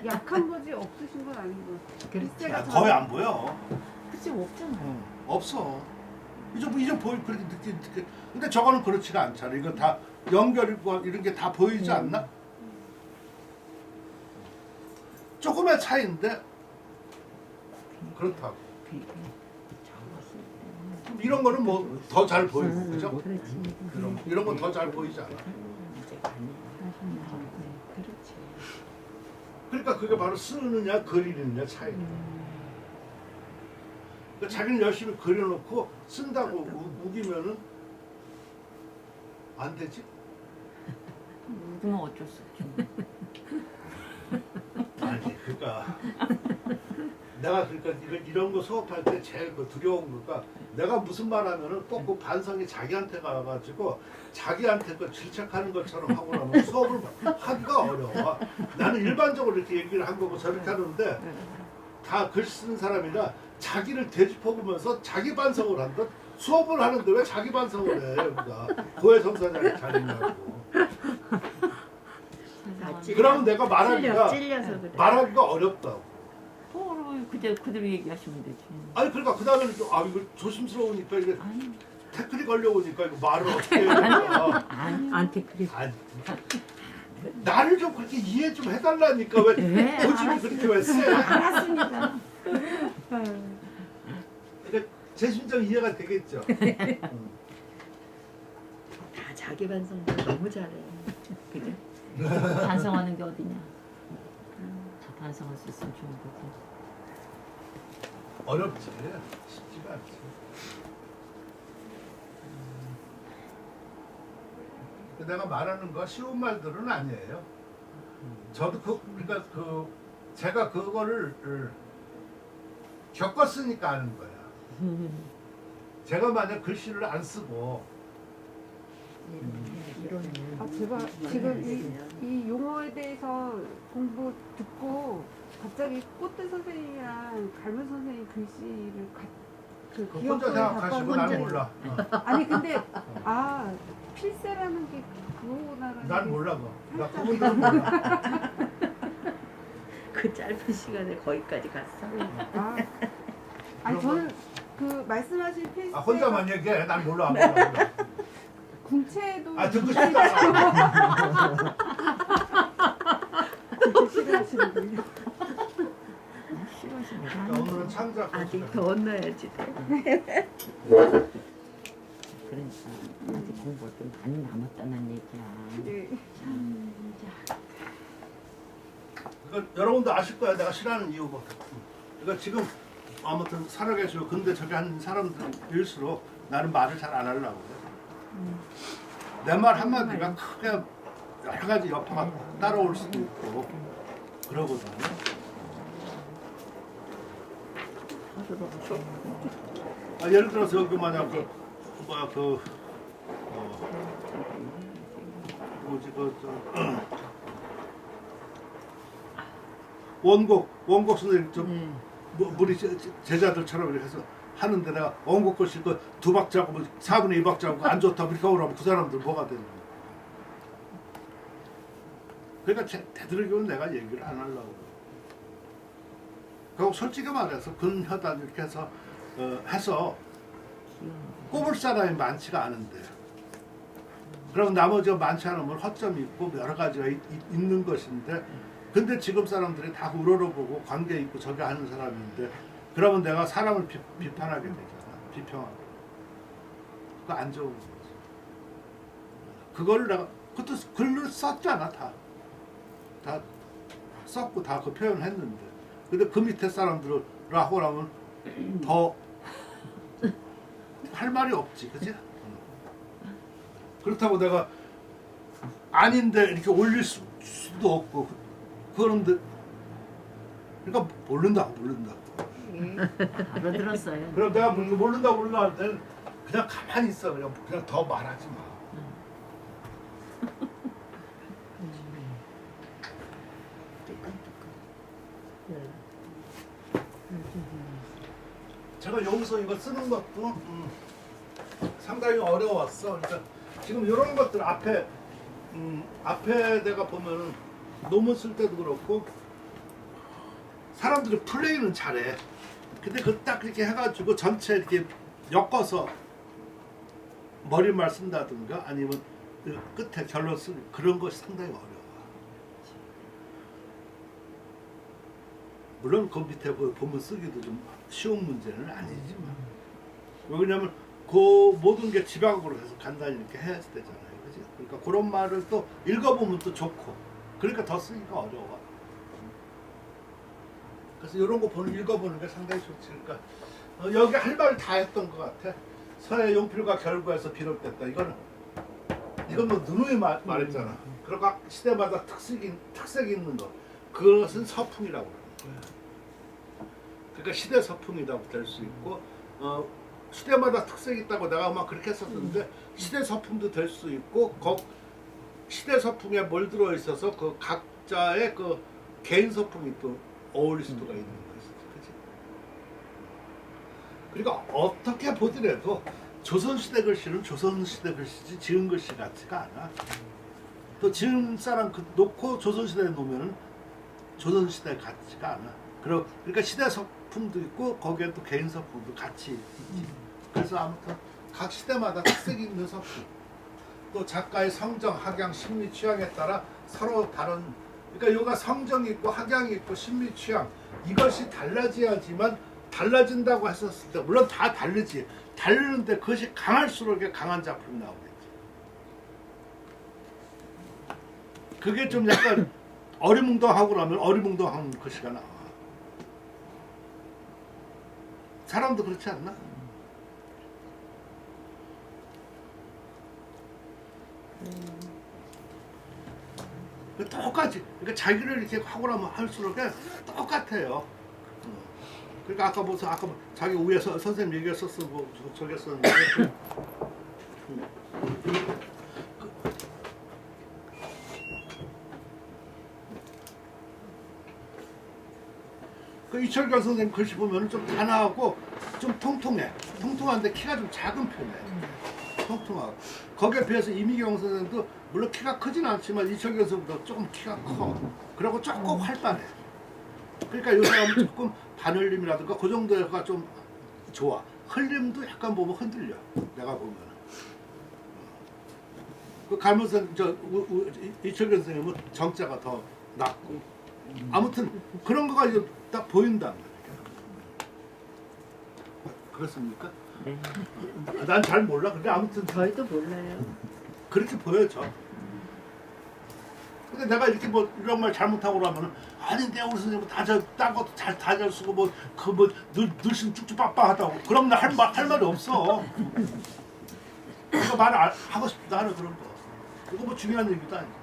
약한 거지 없으신 건 아니고. 그렇지. 거의 안 보여. 그치 없잖아요. 없어. 이제 보이 그렇게 느끼. 근데 저거는 그렇지가 않잖아. 이거 다 연결이고 이런 게 다 보이지 않나? 조금의 차이인데 그렇다고. 이런 거는 뭐 더 잘 보이고 그죠? 이런 건 더 잘 보이지 않아. 그렇지. 그러니까 그게 바로 쓰느냐 그리느냐 차이. 그러니까 자기는 열심히 그려놓고 쓴다고 우기면은 안 되지. 그러면 어쩔 수 없죠. 아니 그러니까 내가 그러니까 이런 거 수업할 때 제일 그 두려운 거가 내가 무슨 말 하면은 꼭 그 반성이 자기한테 가가지고 자기한테 그 질책하는 것처럼 하고 나면 수업을 하기가 어려워. 나는 일반적으로 이렇게 얘기를 한 거고 저렇게 하는데 다 글 쓰는 사람이라 자기를 되짚어보면서 자기 반성을 한다. 수업을 하는데 왜 자기 반성을 해 여기가 고해성사자리 자리냐고. 그러면 내가 찔려서 그래. 말하기가 어렵다고. 그대로 얘기하시면 되지. 아니 그러니까 그 다음에는 또 이거 조심스러우니까 이게 아니, 태클이 걸려오니까 이거 말을 어떻게 해야 될까. 안테 그래. 아니, 나를 좀 그렇게 이해 좀 해달라니까 왜 네, 고집이 그렇게 왜 세? 알았습니다. 그러니까 제 심정 이해가 되겠죠. 다 자기 반성 너무 잘해. 그래? 반성하는 게 어디냐? 다 반성할 수 있으면 좋은 거지. 어렵지. 쉽지가 않지. 내가 말하는 거 쉬운 말들은 아니에요. 저도 그러니까 제가 그거를 겪었으니까 아는 거야. 제가 만약 글씨를 안 쓰고 제가 지금 이 용어에 대해서 공부 듣고 갑자기 꽃들 선생님이랑 갈문 선생님 글씨를 그 혼자 기억을 생각하시고 나는 바꿔- 몰라. 아니 근데 필세라는 게 그거구나라는 난 게 몰라 뭐. 나 그분들은 몰라. 그 짧은 시간에 거기까지 갔어. 아니 저는 그 말씀하신 필세 혼자만 얘기해. 난 몰라. 안 몰라. 궁체도 듣고 싶다. 싫어하시는군요. 그러니까 오늘은 창작. 아직 더 넣어야지 돼. 그러니까 아직 공부할 게 많이 남았다는 얘기야. 네. 그러니까 여러분도 아실 거야. 내가 싫어하는 이유가. 그러니까 지금 아무튼 살아계시고 근데 저기 한 사람들일수록 나는 말을 잘 안 하려고 그래. 내 말 한마디가 크게 여러 가지 여파가 따라올 수도 있고 그러거든. 예를 들어서 여기 만약 원곡 선생님 좀 우리 제자들처럼 이렇게 해서 하는데 내가 원곡 글씨 두 박자고 뭐 4분의 2박자고 안 좋다 이렇게 오라면 그 사람들 뭐가 되는 거야. 그러니까 되도록이면 내가 얘기를 안 하려고. 그리고 솔직히 말해서 근혀단 이렇게 해서 꼽을 사람이 많지가 않은데 그럼 나머지가 많지 않으면 허점이 있고 여러 가지가 있는 것인데 근데 지금 사람들이 다 우러러보고 관계 있고 저기 하는 사람인데 그러면 내가 사람을 비판하게 되잖아. 비평하고. 그거 안 좋은 거지. 그거를 내가 그것도 글을 썼잖아. 다 썼고 다 그 표현을 했는데 근데 그 밑에 사람들하고 하면 더 할 말이 없지. 그치? 그렇다고 내가 아닌데 이렇게 올릴 수도 없고 그런데 그러니까 모른다고 알아들었어요. 그럼 내가 모른다고 할 때는 그냥 가만히 있어. 그냥 더 말하지 마. 제가 여기서 이거 쓰는 것도 상당히 어려웠어. 그러니까 지금 이런 것들 앞에 내가 보면은 논문 쓸 때도 그렇고 사람들이 플레이는 잘해. 근데 그 딱 이렇게 해가지고 전체 이렇게 엮어서 머리말 쓴다든가 아니면 그 끝에 결론 쓰는 그런 것이 상당히 어려워. 물론 그 밑에 본문 쓰기도 좀 쉬운 문제는 아니지만 왜냐면 그 모든 게 지방으로 해서 간단히 이렇게 해야 되잖아요. 그치? 그러니까 그런 말을 또 읽어보면 또 좋고 그러니까 더 쓰기가 어려워. 그래서 이런 거 읽어보는 게 상당히 좋지. 그러니까 여기 할 말 다 했던 것 같아. 서해 용필과 결구에서 비롯됐다. 이건 뭐 누누이 말했잖아. 그러니까 시대마다 특색이 있는 거. 그것은 서풍이라고 그래요. 그러니까 시대 서풍이라고 될 수 있고 시대마다 특색이 있다고 내가 막 그렇게 했었는데 시대 서풍도 될 수 있고 시대 서풍에 뭘 들어 있어서 그 각자의 그 개인 서풍이 또 어울릴 수가 있는 거지. 그치? 그러니까 어떻게 보더라도 조선시대 글씨는 조선시대 글씨지 지은 글씨 같지가 않아. 또 지은 사람 놓고 조선시대에 놓으면 조선시대 같지가 않아. 그러니까 시대 서풍도 있고 거기에 또 개인 서풍도 같이 있지. 그래서 아무튼 각 시대마다 특색이 있는 서풍. 또 작가의 성정, 학양, 심리, 취향에 따라 서로 다른. 그러니까 요가 성정이 있고 학양이 있고 심리, 취향 이것이 달라져야지만 달라진다고 했었을 때 물론 다 다르지. 다르는데 그것이 강할수록 강한 작품이 나오겠지. 그게 좀 약간 어리뭉덩하고 그러면 어리뭉덩한 글씨가 나와. 사람도 그렇지 않나? 똑같이. 그러니까 자기를 이렇게 하고 나면 할수록 똑같아요. 그러니까 아까 자기 위에서 선생님 얘기했었어 뭐 저기 했었는데 그 이철경 선생님 글씨 보면 좀 단아하고 좀 통통해. 통통한데 키가 좀 작은 편이에요. 통통하고. 거기에 비해서 이미경 선생님도 물론 키가 크진 않지만 이철경 선생님도 조금 키가 커. 그리고 조금 활발해. 그러니까 요 사람은 조금 반흘림이라든가 그 정도가 좀 좋아. 흘림도 약간 보면 흔들려. 내가 보면. 그 갈무선 이철경 선생님은 정자가 더 낮고. 아무튼 그런 거가 이제 딱 보인다는 거예요. 그렇습니까? 네. 난 잘 몰라. 근데 아무튼 저희도 몰라요. 그렇게 보여져. 근데 내가 이렇게 뭐 이런 말 잘못하고 그러면은 아닌데 우리 선생님 딴 것도 다 잘 쓰고 늘씬 쭉쭉 빡빡하다고. 그럼 나 할 말이 없어. 그거 하고 싶지도 않아 그런 거. 그거 뭐 중요한 얘기도 아니야.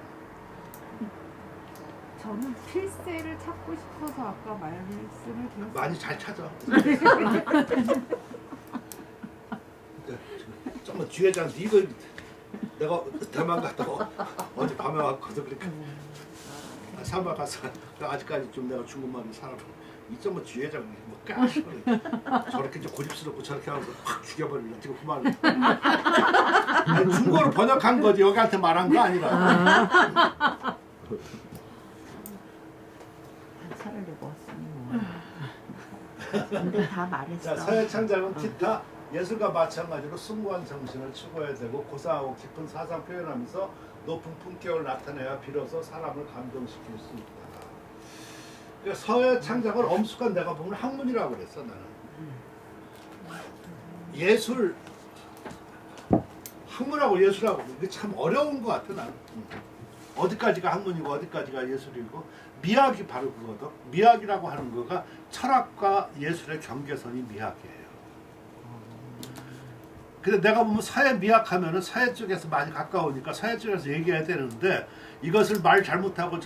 저는 필세를 찾고 싶어서 아까 말씀을 드렸어요. 많이 잘 찾아. 정말 주회장 이거 내가 대만 갔다가 어제 밤에 왔거든. 그러니까 사마 가서 아직까지 좀 내가 중국말을 살아보고 이점은 주회장이 뭐 까시거든. 저렇게 좀 고집스럽고 저렇게 하면서 확 죽여버리려 지금 그 말을. 아니, 중국어로 번역한 거지 여기한테 말한 거 아니라. 차라리 왔으니 뭐. 근데 다 말했어. 자, 서예창작은 기타 예술과 마찬가지로 숭고한 정신을 추구해야 되고 고상하고 깊은 사상 표현하면서 높은 품격을 나타내야 비로소 사람을 감동시킬 수 있다. 그러니까 서예창작을 엄숙한 내가 보면 학문이라고 그랬어 나는. 예술 학문하고 예술하고 이게 참 어려운 것 같아 나는. 어디까지가 학문이고 어디까지가 예술이고 미학이 바로 그거거든. 미학이라고 하는 거가 철학과 예술의 경계선이 미학이에요. 근데 내가 보면 사회 미학하면은 사회 쪽에서 많이 가까우니까 사회 쪽에서 얘기해야 되는데 이것을 말 잘못하고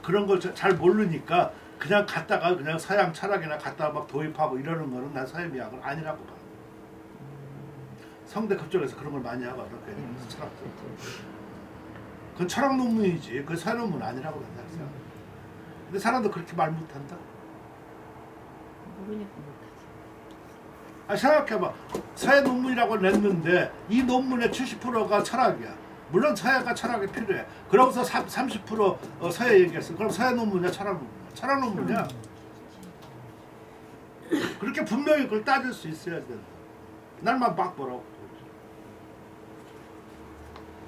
그런 걸 잘 모르니까 그냥 갖다가 그냥 서양 철학이나 갖다가 막 도입하고 이러는 거는 난 사회 미학은 아니라고 봐. 성대 그쪽에서 그런 걸 많이 하거든. 철학 쪽. 그건 철학 논문이지. 그 사회 논문 아니라고 한다. 근데 사람도 그렇게 말 못한다. 모르니까 못하지. 아, 생각해봐. 사회 논문이라고 냈는데 이 논문의 70%가 철학이야. 물론 사회가 철학이 필요해. 그러고서 30% 사회 얘기했어. 그럼 사회 논문이야, 철학 논문이야? 철학 논문이야. 그렇게 분명히 그걸 따질 수 있어야 된다. 날만 막 보라고.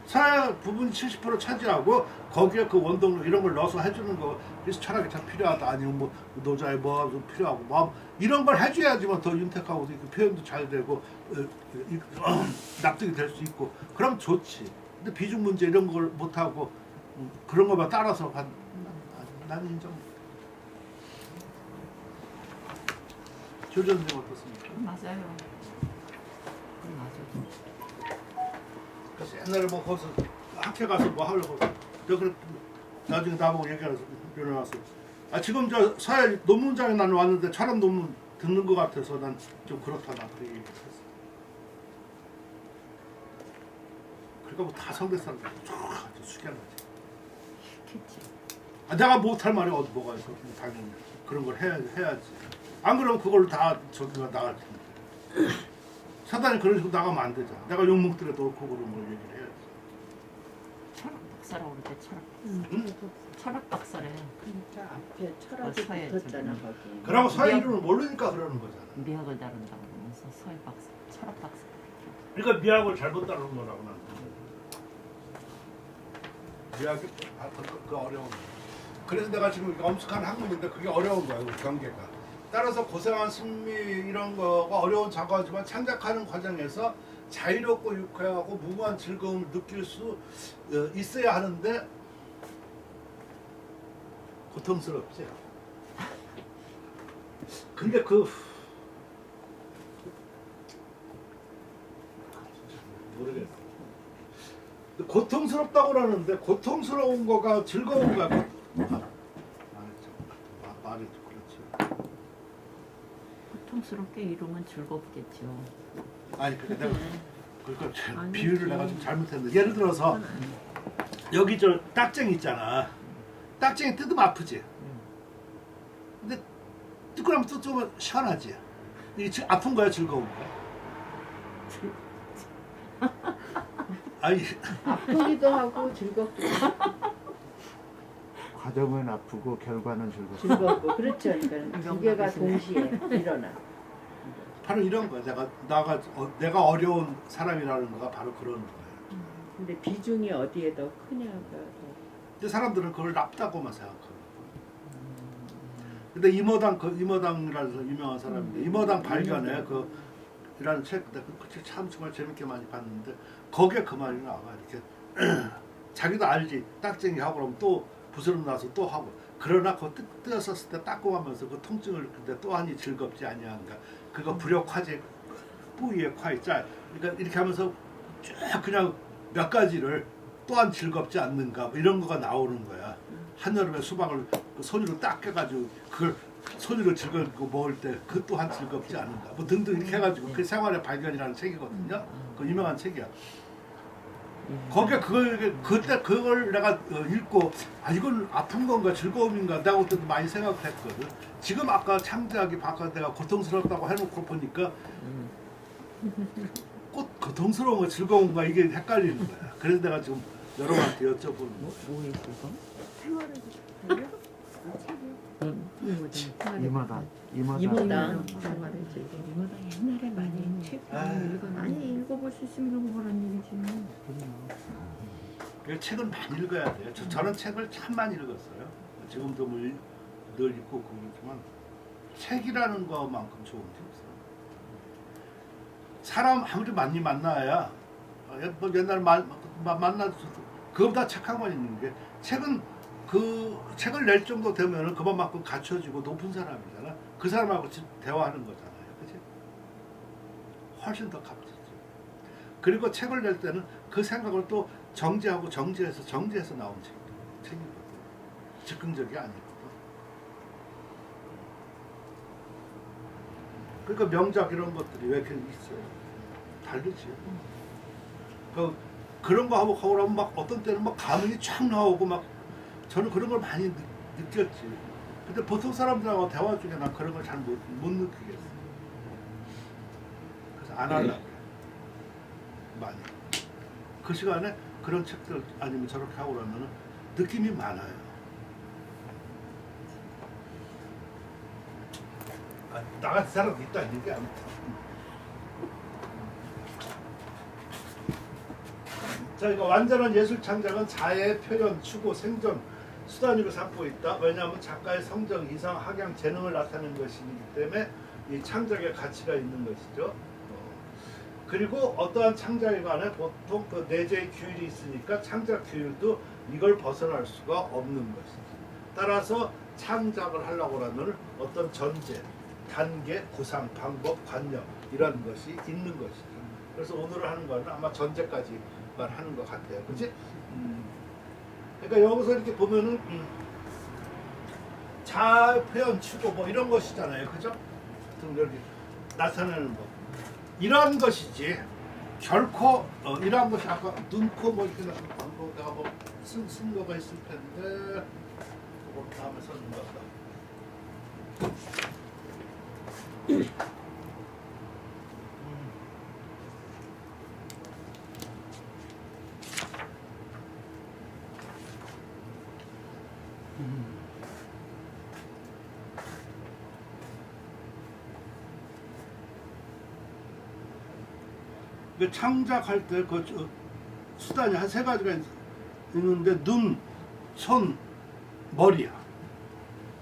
사회 부분이 70% 차지하고 거기에 그 원동력 이런 걸 넣어서 해주는 거. 그래서 철학이 참 필요하다. 아니면 뭐 노자의 뭐 필요하고 뭐 이런 걸 해줘야지만 더 윤택하고 표현도 잘 되고 납득이 될 수 있고 그럼 좋지. 근데 비중 문제 이런 걸 못하고 그런 것만 따라서 나는 인정 못해. 조전 선생 어떻습니까? 맞아요. 맞아. 그래서 옛날에 뭐 거기서 학회 가서 뭐 하려고 내가 나중에 나보고 얘기하면서 일어나서 지금 저 서해 논문장에 나는 왔는데 철학 논문 듣는 것 같아서 난 좀 그렇다나 그 얘기했어. 그러니까 뭐 다 성대 사람들 아주 숙연하지. 그치. 내가 못할 말이 어디 뭐가 있어? 당연히 그런 걸 해야지. 안 그러면 그걸 다 저기가 나갈 텐데. 사단이 그런 식으로 나가면 안 되잖아. 내가 욕 먹더라도 옳고 그런 걸 얘기를 해야지. 철학 박사라고 그러대 철학. 응? 철학 박사래. 그러니까 앞에 철학이 서해 붙었잖아 저기. 거기. 그러고 서해 이름을 모르니까 그러는 거잖아. 미학을 다룬다고 그러면서 서해 박사, 철학 박사. 그러니까 미학을 잘못 다루는 거라고 나는. 미학이 그 어려운 거. 그래서 내가 지금 엄숙한 학문인데 그게 어려운 거야, 그 경계가. 따라서 고생한 승리 이런 거가 어려운 작업이지만 창작하는 과정에서 자유롭고 유쾌하고 무궁한 즐거움을 느낄 수 있어야 하는데 고통스럽지. 근데 모르겠어. 고통스럽다고 그러는데 고통스러운 거가 즐거운 거야. 말이 그렇지. 고통스럽게 이루면 즐겁겠죠. 아니 그러니까 내가 그러니까 아니지. 비유를 내가 좀 잘못했는데 예를 들어서 여기 저 딱쟁이 있잖아. 딱쟁이 뜯으면 아프지. 근데 뜯고 나면 뜯으면 시원하지. 이게 지금 아픈 거야 즐거운 거야? 아니 아프기도 하고 즐겁기도 하고 과정은 아프고 결과는 즐겁고. 즐겁고 그렇죠. 그러니까 두 개가 동시에 일어나. 바로 이런 거야. 내가 어려운 사람이라는 거가 바로 그런 거야. 근데 비중이 어디에 더 크냐가 근데 사람들은 그걸 나쁘다고만 생각하고. 근데 이모당이라는 유명한 사람인데 이모당 발견에 이라는 책, 그 책 참 정말 재밌게 많이 봤는데 거기에 그 말이 나와. 이렇게 자기도 알지. 딱쟁이 하고 그러면 또 부스럼 나서 또 하고. 그러나 그 뜯었을 때 따끔하면서 그 통증을 근데 또한이 즐겁지 아니한가. 그거 불역화제 뿌이의 콰이 짤. 그러니까 이렇게 하면서 쭉 그냥 몇 가지를 또한 즐겁지 않는가 뭐 이런 거가 나오는 거야. 한여름에 수박을 그 손으로 닦아가지고 그걸 손으로 즐겁고 먹을 때 그 또한 즐겁지 않은가 뭐 등등 이렇게 해가지고 그 생활의 발견이라는 책이거든요. 그 유명한 책이야. 거기에 그때 그걸 내가 읽고 이건 아픈 건가 즐거움인가 내가 그때도 많이 생각했거든. 지금 아까 창작이 바꿔 내가 고통스럽다고 해놓고 보니까 꼭 고통스러운 거 즐거운가 이게 헷갈리는 거야. 그래서 내가 지금 여러분한테 여쭤보는 거야. 뭐에 그거? 생활을 보려고? 이마다. 이모당. 생활의 즐거움. 이모당 옛날에 많이 책 많이 읽어볼 수 있으면 너무 그런 얘기지. 그 책은 많이 읽어야 돼요. 저는 책을 참 많이 읽었어요. 지금도 뭐 늘 읽고 그러지만 책이라는 것만큼 좋은 게 없어요. 사람 아무리 많이 만나야 뭐 옛날 만나도 그거보다 착한 건 있는 게 책은 그 책을 낼 정도 되면은 그만큼 갖춰지고 높은 사람이잖아. 그 사람하고 대화하는 거잖아요. 그치? 훨씬 더 값지지. 그리고 책을 낼 때는 그 생각을 또 정지해서 나온 책이거든. 즉흥적이 아니거든. 그러니까 명작 이런 것들이 왜 이렇게 있어요? 다르지. 그런 거 하고 나면 막 어떤 때는 막 감흥이 쫙 나오고 막 저는 그런 걸 많이 느꼈지. 근데 보통 사람들하고 대화 중에 난 그런 걸 잘 못 느끼겠어. 그래서 안 하려고 그래. 많이. 그 시간에 그런 책들 아니면 저렇게 하고 그러면 느낌이 많아요. 나같은 사람도 있다 이런 게 아무튼. 자, 이거 완전한 예술 창작은 자해, 표현, 추구, 생존 수단으로 삼고 있다. 왜냐하면 작가의 성정, 이상, 학양, 재능을 나타내는 것이기 때문에 이 창작의 가치가 있는 것이죠. 그리고 어떠한 창작에 관해 보통 그 내재의 규율이 있으니까 창작 규율도 이걸 벗어날 수가 없는 것이죠. 따라서 창작을 하려고 하면 어떤 전제, 단계, 구상, 방법, 관념 이런 것이 있는 것이죠. 그래서 오늘 하는 거는 아마 전제까지만 하는 것 같아요. 그렇지? 그러니까 여기서 이렇게 보면은 잘 표현치고 뭐 이런 것이잖아요, 그죠? 여기 나타내는 거 이러한 것이지 결코 이러한 것이 아까 눈코 뭐 이렇게 광고 내가 뭐쓴 거가 있을 텐데 그거 다음에 써는 거다. 그 창작할 때 그 수단이 한 세 가지가 있는데 눈, 손, 머리야.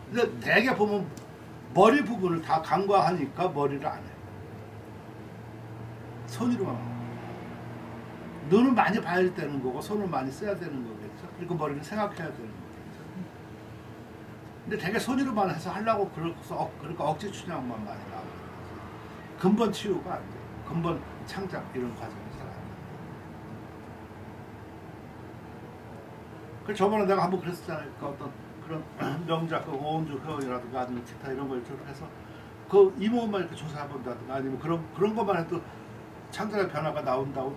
근데 대개 보면 머리 부분을 다 간과하니까 머리를 안 해. 손으로만 하고. 눈은 많이 봐야 되는 거고 손은 많이 써야 되는 거겠죠. 그리고 머리는 생각해야 되는 거겠죠. 근데 되게 손으로만 해서 하려고 그러니까 억지 춘향만 많이 나오는 거지. 근본 치유가 안 돼. 근본 창작 이런 과정이 잘 안 돼. 그 저번에 내가 한번 그랬었잖아요. 그 어떤 그런 명작, 그 오은주 효이라든가 아니면 기타 이런 걸 저렇게 해서 그 이모만 이렇게 조사해본다든가 아니면 그런 것만 해도 창작의 변화가 나온다고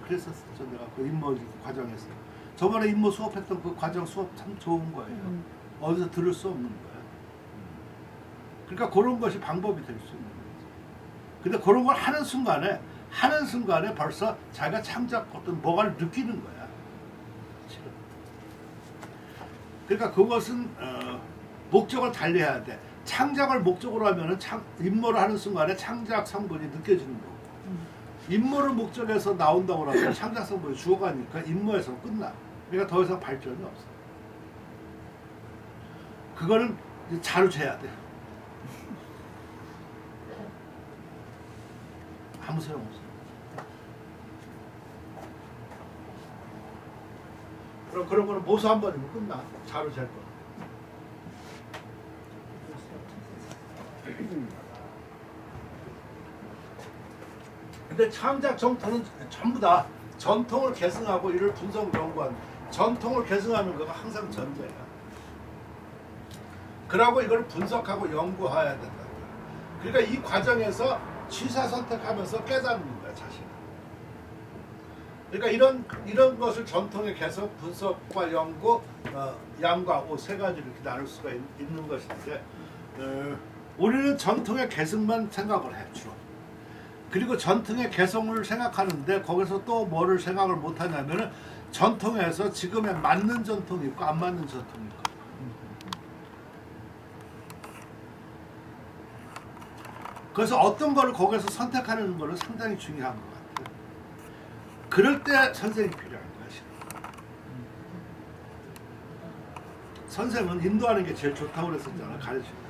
그랬었죠. 내가 그 임모 과정에서. 저번에 임모 수업했던 그 과정 수업 참 좋은 거예요. 어디서 들을 수 없는 거예요. 그러니까 그런 것이 방법이 될 수 있는 거죠. 근데 그런 걸 하는 순간에 벌써 자기가 창작 어떤 뭐가를 느끼는 거야. 실은. 그러니까 그것은 목적을 달리해야 돼. 창작을 목적으로 하면은 임무를 하는 순간에 창작 성분이 느껴지는 거고, 임무를 목적에서 나온다고 하면 창작 성분이 죽어가니까 임무에서 끝나. 그러니까 더 이상 발전이 없어. 그거는 자루재야 돼. 아무 소용없어. 그런 거는 모수 한 번이면 끝나. 자루재 거. 근데 창작 정통은 전부 다 전통을 계승하고 이를 분석 연구한 전통을 계승하는 거가 항상 전제야. 그러고 이걸 분석하고 연구해야 된다. 그러니까 이 과정에서 취사 선택하면서 깨닫는 거야, 자신. 그러니까 이런 것을 전통의 계속 분석과 연구, 양과 오 세 가지로 이렇게 나눌 수가 있는 것인데, 우리는 전통의 계승만 생각을 해 주로. 그리고 전통의 개성을 생각하는데 거기서 또 뭐를 생각을 못 하냐면은 전통에서 지금에 맞는 전통이 있고 안 맞는 전통이 있고. 그래서 어떤 거를 거기서 선택하는 거는 상당히 중요한 것 같아요. 그럴 때 선생이 필요한 거야, 지금. 선생은 인도하는 게 제일 좋다고 그랬었잖아, 가르치는.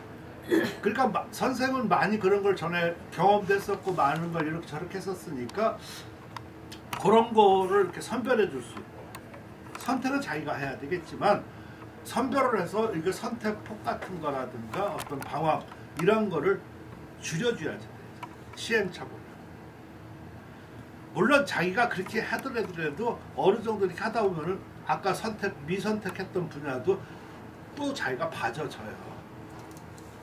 그러니까 선생은 많이 그런 걸 전에 경험됐었고 많은 걸 이렇게 저렇게 했었으니까 그런 거를 이렇게 선별해 줄 수 있고, 선택은 자기가 해야 되겠지만 선별을 해서 이게 선택폭 같은 거라든가 어떤 방황 이런 거를 줄여줘야지. 시행착오를. 물론 자기가 그렇게 하더라도 어느 정도 이렇게 하다 보면은 아까 미선택했던 분야도 또 자기가 봐져져요.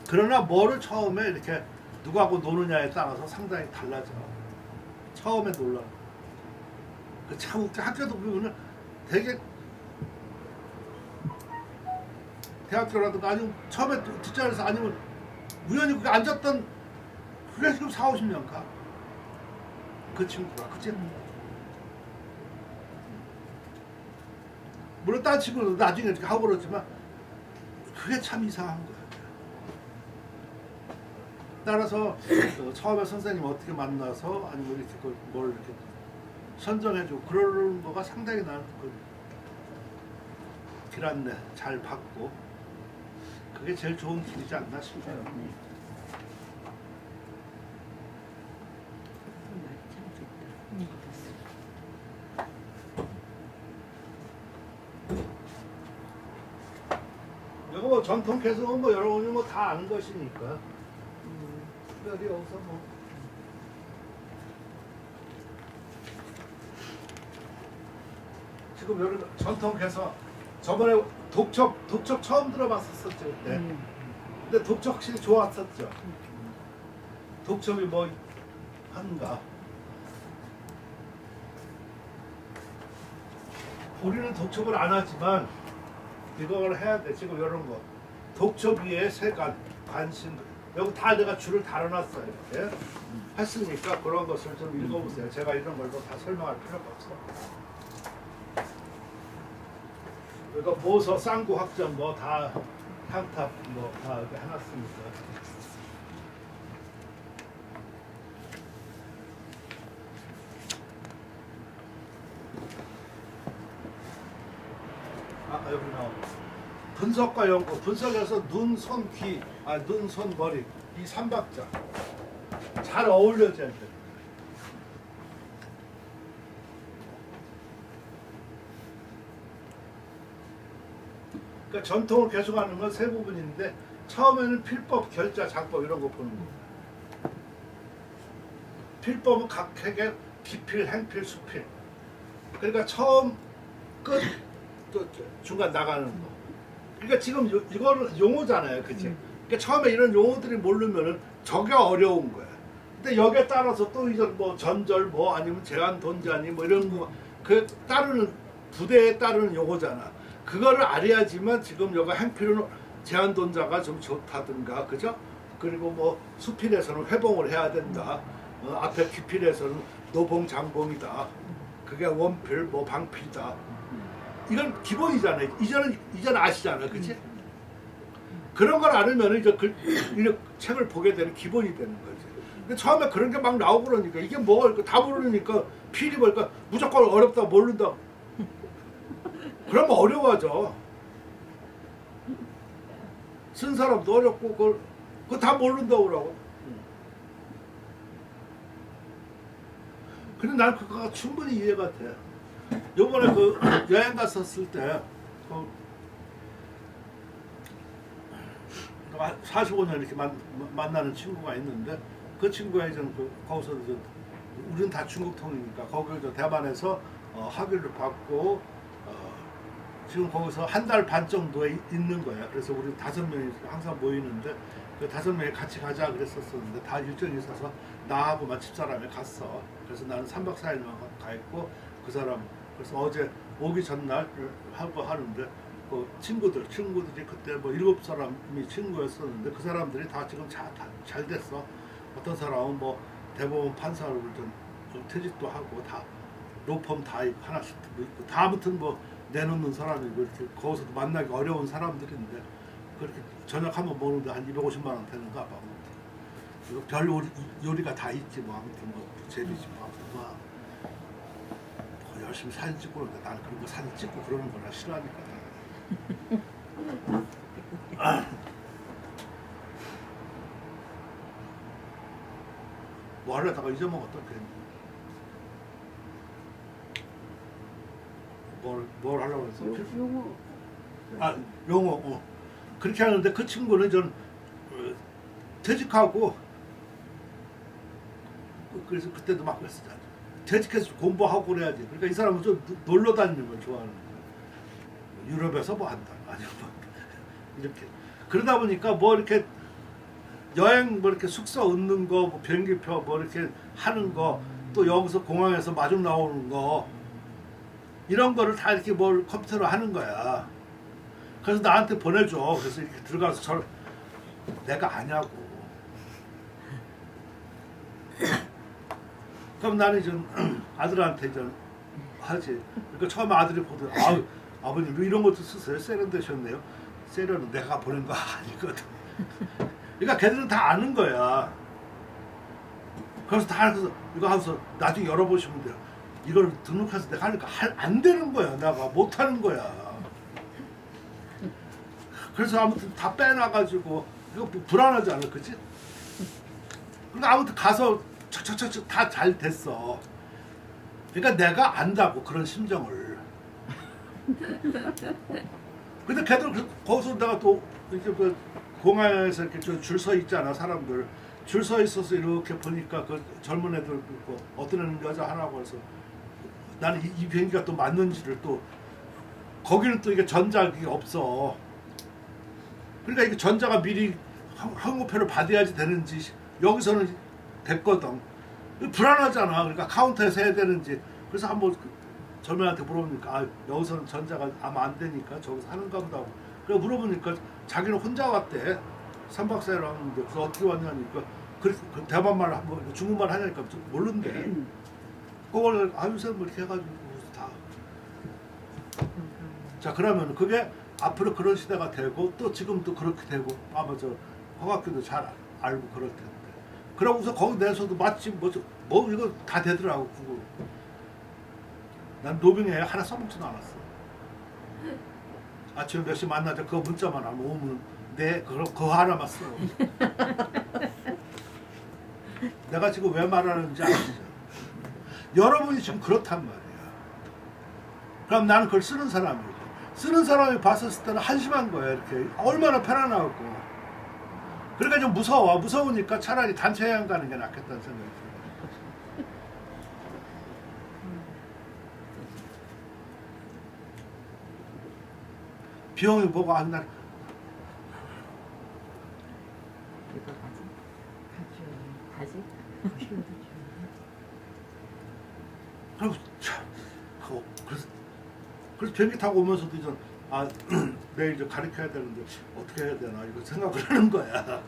그러나 뭐를 처음에 이렇게 누구하고 노느냐에 따라서 상당히 달라져. 처음에 놀라. 참 웃겨. 학교도 보면은 되게 대학교라든가 아니면 처음에 뒷자리에서 아니면 우연히 그게 앉았던 그게 지금 40-50년 가. 그 친구가. 그치? 물론 딴 친구는 나중에 이렇게 하고 그러지만 그게 참 이상한 거야. 따라서 처음에 선생님 어떻게 만나서 아니면 이렇게 뭘 이렇게 선정해주고 그러는 거가 상당히 나는 길 안내 잘 받고 그게 제일 좋은 길이지 않나 싶어요. 이거 뭐 전통 개성은 뭐 여러분이 뭐 다 아는 것이니까. 특별히 여기서 뭐 지금 여기 전통 개성 저번에 독촉 처음 들어봤었었죠 그때. 근데 독촉 확실히 좋았었죠. 독촉이 뭐 하는가. 우리는 독촉을 안 하지만 이걸 해야 돼. 지금 이런 거 독촉 위에 세간 관심 여기 다 내가 줄을 달아놨어요. 이렇게 했으니까 그런 것을 좀 읽어보세요. 제가 이런 걸 다 설명할 필요가 없어. 그러니까 모서 쌍구 확정 뭐 다 향탑 뭐 다 이렇게 해놨으니까. 아까 여기 나온 분석과 연구, 분석에서 눈, 손, 귀, 눈, 손, 머리 이 3박자 잘 어울려져야 돼. 그러니까 전통을 계속하는 건 세 부분인데 처음에는 필법, 결자, 장법 이런 거 보는 거. 필법은 각 획에 기필, 행필, 수필. 그러니까 처음, 끝, 또 중간 나가는 거. 그러니까 지금 이거는 용어잖아요, 그치? 그러니까 처음에 이런 용어들이 모르면은 저게 어려운 거야. 근데 여기에 따라서 또 이제 뭐 전절 뭐 아니면 제한 돈자니 뭐 이런 거 그 따르는 부대에 따르는 용어잖아. 그거를 알아야지만 지금 여기 행필은 제한 돈자가 좀 좋다든가, 그죠? 그리고 뭐 수필에서는 회봉을 해야 된다. 앞에 기필에서는 노봉 장봉이다. 그게 원필 뭐 방필이다. 이건 기본이잖아요. 이제는 아시잖아요, 그렇지? 그런 걸 알으면 이제 이 책을 보게 되는 기본이 되는 거지. 근데 처음에 그런 게 막 나오고 그러니까 이게 뭐가 다 모르니까 필이 뭘까 무조건 어렵다 모른다. 그러면 어려워져. 쓴 사람도 어렵고 그거 다 모른다고 그러고. 근데 난 그거가 충분히 이해가 돼. 요번에 그 여행 갔었을 때 45년 이렇게 만나는 친구가 있는데 그 친구가 이제 거기서 우리는 다 중국통이니까 거기를 대만에서 학위를 받고 지금 거기서 한 달 반 정도에 있는 거야. 그래서 우리 5명이 항상 모이는데 그 5명이 같이 가자 그랬었는데 다 일정이 있어서 나하고만 집사람이 갔어. 그래서 나는 3박 4일만 가 있고 그 사람 그래서 어제 오기 전날 하고 하는데 그 친구들이 그때 뭐 7사람이 친구였었는데 그 사람들이 다 지금 잘 됐어. 어떤 사람은 뭐 대법원 판사로 좀 퇴직도 하고 다 로펌 다 하나씩 있고 다 아무튼 뭐 내놓는 사람이고 이렇게 거기서도 만나기 어려운 사람들인데 그렇게 저녁 한번 먹는데 한 250만 원 되는가 봐. 그리고 별 요리가 다 있지 뭐 아무튼 뭐 제비지 뭐 아무튼 뭐 열심히 사진 찍고 그러는데 나는 그런 거 사진 찍고 그러는 거나 싫어하니까. 뭐 하려다가 잊어먹었다 뭘 하려고 했어? 용어. 용어. 그렇게 하는데 그 친구는 전 퇴직하고 그래서 그때도 막 그랬어. 퇴직해서 공부하고 그래야지. 그러니까 이 사람은 좀 놀러 다니는 걸 좋아하는 거야. 유럽에서 뭐 한다. 아니면 뭐 이렇게. 그러다 보니까 뭐 이렇게 여행 뭐 이렇게 숙소 얻는 거, 뭐 비행기표 뭐 이렇게 하는 거, 또 여기서 공항에서 마중 나오는 거 이런 거를 다 이렇게 뭘 컴퓨터로 하는 거야. 그래서 나한테 보내줘. 그래서 이렇게 들어가서 내가 아냐고. 그럼 나는 좀 아들한테 좀 하지. 그러니까 처음에 아들이 보더니 아버님 왜 이런 것도 쓰세요? 세련되셨네요. 세련은 내가 보낸 거 아니거든. 그러니까 걔들은 다 아는 거야. 그래서 다 알아서 이거 하면서 나중에 열어보시면 돼요. 이걸 등록해서 내가 하니까 안 되는 거야. 내가 못 하는 거야. 그래서 아무튼 다 빼놔가지고 이거 불안하지 않아, 그치? 그러니까 아무튼 가서 척척척 다 잘 됐어. 그러니까 내가 안다고 그런 심정을. 근데 걔들 거기서 내가 또 이렇게 그 공항에서 이렇게 줄 서 있잖아 사람들. 줄 서 있어서 이렇게 보니까 그 젊은 애들 있고 어떤 애는 여자 하나고 해서 나는 이 비행기가 또 맞는지를 또 거기는 또 이게 전자기 없어. 그러니까 이게 전자가 미리 항공표를 받아야지 되는지 여기서는 됐거든. 불안하잖아. 그러니까 카운터에서 해야 되는지. 그래서 한번 전면한테 물어보니까 아, 여기서는 전자가 아마 안 되니까 저기서 하는가 보다. 그래 물어보니까 자기는 혼자 왔대. 3박 4일 왔는데 그래서 어떻게 왔냐니까 그 대만말 한번 중국말 하냐니까 좀 모른대. 그걸 요새 뭐 이렇게 해가지고 다. 자 그러면 그게 앞으로 그런 시대가 되고 또 지금도 그렇게 되고 아마 저 허각교도 잘 알고 그럴 텐데. 그러고서 거기 내서도 마침 뭐 이거 다 되더라고 그거. 난 노빙에 하나 써먹지도 않았어. 아침에 몇 시 만나자 그거 문자만 하면 오면 네 그거 하나만 써. 내가 지금 왜 말하는지 아시죠? 여러분이 지금 그렇단 말이야. 그럼 나는 그걸 쓰는 사람이고 쓰는 사람이 봤었을 때는 한심한 거야. 이렇게 얼마나 편안하고. 그러니까 좀 무서워. 무서우니까 차라리 단체 여행 가는 게 낫겠다는 생각이 들어요. 비용이 보고 한 날 이거 가지? 그리고 참 그래서 비행기 타고 오면서도 이제 내일 이제 가르쳐야 되는데 어떻게 해야 되나 이거 생각을 하는 거야.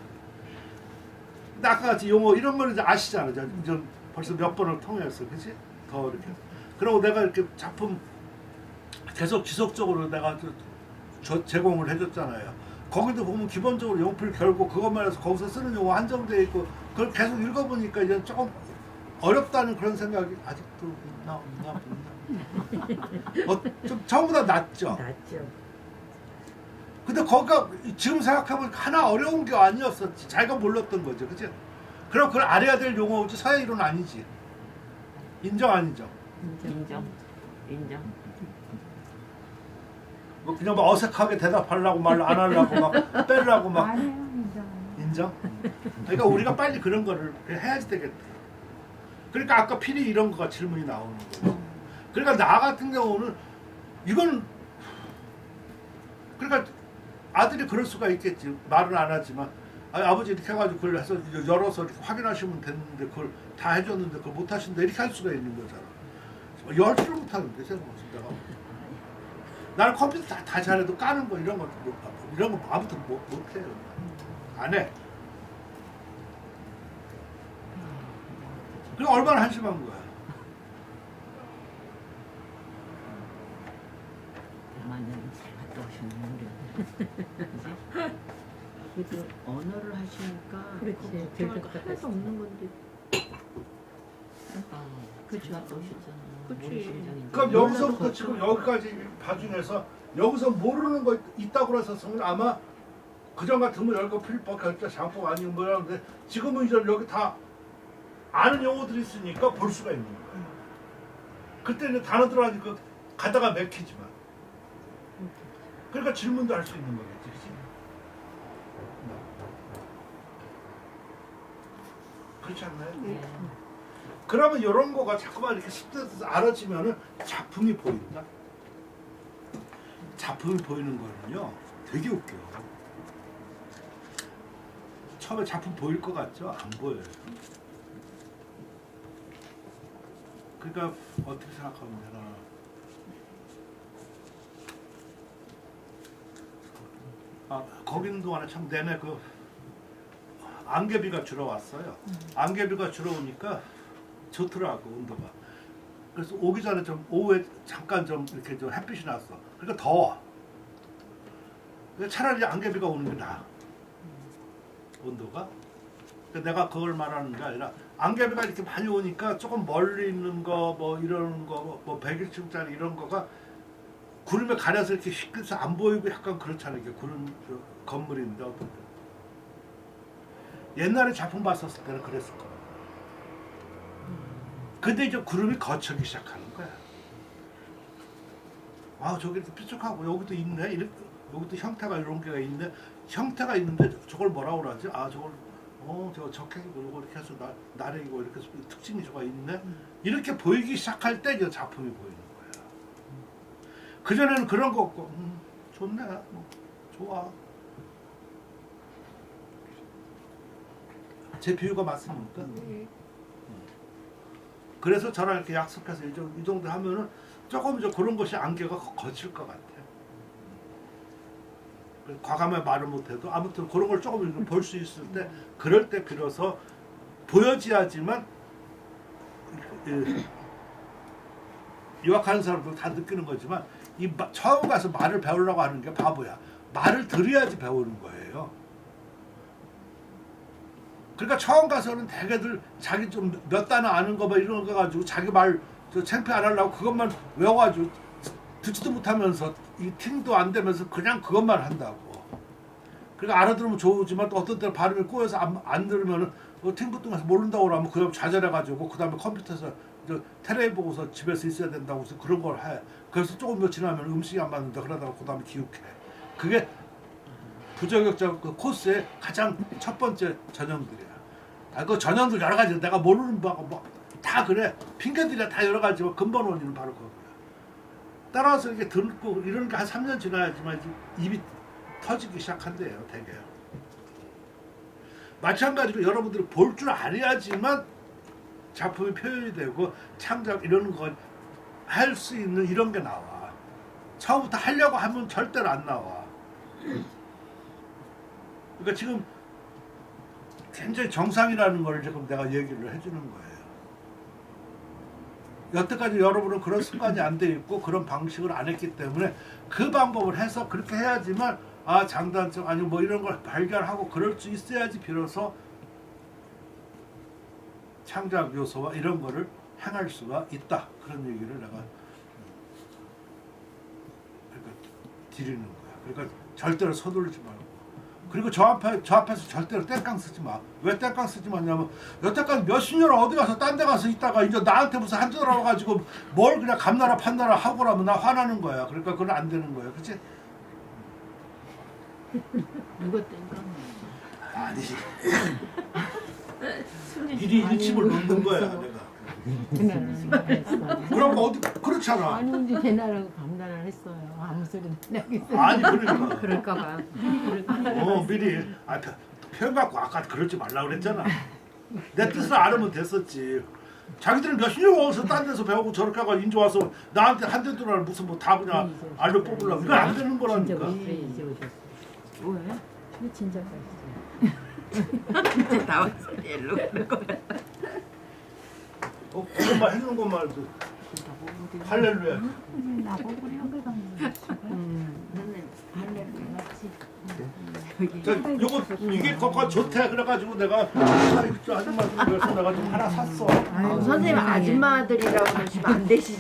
근데 아까 같이 용어 이런 거는 이제 아시잖아. 이제 벌써 몇 번을 통해서 그치? 더 이렇게. 그리고 내가 이렇게 작품 계속 지속적으로 내가 제공을 해줬잖아요. 거기도 보면 기본적으로 용필 결고 그것만 해서 거기서 쓰는 용어 한정되어 있고 그걸 계속 읽어보니까 이제 조금 어렵다는 그런 생각이 아직도 있나 좀 전부 다 낫죠. 낫죠. 근데 거기가 지금 생각해보니까 하나 어려운 게 아니었었지. 자기가 몰랐던 거죠. 그치? 그럼 그걸 알아야 될 용어지 서양 이론은 아니지. 인정 안 인정? 인정. 뭐 그냥 막 어색하게 대답하려고 말 안 하려고 막 빼려고 막 아니에요, 인정. 인정? 그러니까 우리가 빨리 그런 거를 해야지 되겠다. 그러니까 아까 필히 이런 거가 질문이 나오는 거죠. 그러니까 나 같은 경우는 이건 그러니까 아들이 그럴 수가 있겠지. 말은 안 하지만 아버지 이렇게 해가지고 그걸 해서 열어서 이렇게 확인하시면 됐는데 그걸 다 해줬는데 그걸 못 하신다 이렇게 할 수가 있는 거잖아. 열지를 못하는데 생각해보면 내가 나는 컴퓨터 다 잘해도 까는 거 이런 거 아무튼 못해요. 안 해. 그게 얼마나 한심한 거야. 대만은 잘 갔다 오셨네 우리. 그래도 언어를 하시니까 그렇지. 걱정할 거 하나도 없는 건데. 그치. 갔다 오셨잖아. 그치. 그럼 여기서부터 지금 여기까지 봐중에서 여기서 모르는 거 있다고 그래서는 아마 그전 같으면 열거 필법 결제 장법 아니면 뭐라는데 지금은 이제 여기 다 아는 용어들이 있으니까 볼 수가 있는 거예요. 그때는 단어들 하니까 가다가 맥히지만 그러니까 질문도 할 수 있는 거겠지. 그치? 그렇지 않나요? 네. 그러면 이런 거가 자꾸만 이렇게 습득해서 알아지면은 작품이 보인다. 작품이 보이는 거는요, 되게 웃겨. 처음에 작품 보일 것 같죠? 안 보여요. 그러니까 어떻게 생각하면 되나? 거기 있는 동안에 참 내내 그 안개비가 주러 왔어요. 안개비가 주러 오니까 좋더라고 온도가. 그래서 오기 전에 좀 오후에 잠깐 좀 이렇게 좀 햇빛이 났어. 그러니까 더워. 차라리 안개비가 오는 게 나아. 온도가. 그러니까 내가 그걸 말하는 게 아니라 안개비가 이렇게 많이 오니까 조금 멀리 있는 거 뭐 이런 거 뭐 101층짜리 이런 거가 구름에 가려서 이렇게 휘끗해서 안 보이고 약간 그렇잖아요. 이게 구름 건물인데 어떤 옛날에 작품 봤었을 때는 그랬을 거야. 근데 이제 구름이 거쳐기 시작하는 거야. 아 저기 이렇게 삐죽하고 여기도 있네. 이렇게 여기도 형태가 이런 게가 있네. 형태가 있는데 저걸 뭐라고 그러지? 아 저걸 저거 적해지고 요거 이렇게 해서 나래이고 이렇게 해서 특징이 저거 있네. 이렇게 보이기 시작할 때 이제 작품이 보이는 거야. 그 전에는 그런 거 없고 좋네. 뭐, 좋아. 제 비유가 맞습니까? 그래서 저랑 이렇게 약속해서 이 정도 하면은 조금 좀 그런 것이 안개가 거칠 것 같아요. 과감하게 말을 못해도 아무튼 그런 걸 조금 볼 수 있을 때 그럴 때 비로소 보여져야지만 유학하는 사람들 다 느끼는 거지만 처음 가서 말을 배우려고 하는 게 바보야. 말을 들어야지 배우는 거예요. 그러니까 처음 가서는 대개들 자기 좀 몇 단어 아는 거 뭐 이런 거 가지고 자기 말 창피 안 하려고 그것만 외워가지고 듣지도 못하면서 이 팅도 안 되면서 그냥 그것만 한다고. 그러니까 알아들으면 좋지만 또 어떤 때는 발음이 꼬여서 안 들으면은 팅부뚱해서 모른다고 그러면 그다음 좌절해가지고 그다음에 컴퓨터에서 텔레비 보고서 집에서 있어야 된다고 해서 그런 걸 해. 그래서 조금 더 지나면 음식이 안 맞는다 그러다가 그다음에 기욱해. 그게 부적격자 그 코스의 가장 첫 번째 전형들이야. 그 전형들 여러 가지 내가 모르는 바가 다 그래. 핑계들이야 다 여러 가지고 근본 원인은 바로 그거야. 따라서 이렇게 듣고 이런 게 한 3년 지나야지만 입이 터지기 시작한대요, 되게. 마찬가지로 여러분들이 볼 줄 알아야지만 작품이 표현이 되고 창작 이런 거 할 수 있는 이런 게 나와. 처음부터 하려고 하면 절대로 안 나와. 그러니까 지금 굉장히 정상이라는 걸 지금 내가 얘기를 해주는 거예요. 여태까지 여러분은 그런 습관이 안 돼 있고 그런 방식을 안 했기 때문에 그 방법을 해서 그렇게 해야지만 장단점 아니면 뭐 이런 걸 발견하고 그럴 수 있어야지 비로소 창작 요소와 이런 거를 행할 수가 있다. 그런 얘기를 내가 그러니까 드리는 거야. 그러니까 절대로 서두르지 말고. 그리고 저 앞에서 절대로 땡깡 쓰지 마. 왜 땡깡 쓰지 마냐면 여태까지 몇십 년 어디 가서 딴 데 가서 있다가 이제 나한테 무슨 한두 달 와가지고 뭘 그냥 감나라 판나라 하고 그러면 나 화나는 거야. 그러니까 그건 안 되는 거야. 그치? 누가 땡깡? 아니지. 미리 일침을 놓는 거야 내가. 그럼 어디 그렇잖아. 아니 근데 배나라고 감단을 했어요. 아무 소리도 안 하겠어요. 아니 그러니까. 그럴까봐. 미리 표현 갖고 아까 그러지 말라 그랬잖아. 내 뜻을 알으면 됐었지. 자기들은 몇십 년 와서 딴 데서 배우고 저렇게 하고 인제 와서 나한테 한 대 들어라 무슨 뭐 다 그냥 알로 뽑으려고 이건 안 되는 진짜 거라니까. 왜 이제 오셨어요? 뭐예요? 근데 진짜 맛있어요. 진짜 나왔어 일로 그럴 거야. 그것만 해주는 것만 해도 할렐루야. 나보고 한글방 자, 요거 이게 거가 좋대 그래가지고 내가 아줌마 좀 그래서 내가 좀 하나 샀어. 선생님 아줌마들이라고 하시면 안 되시죠?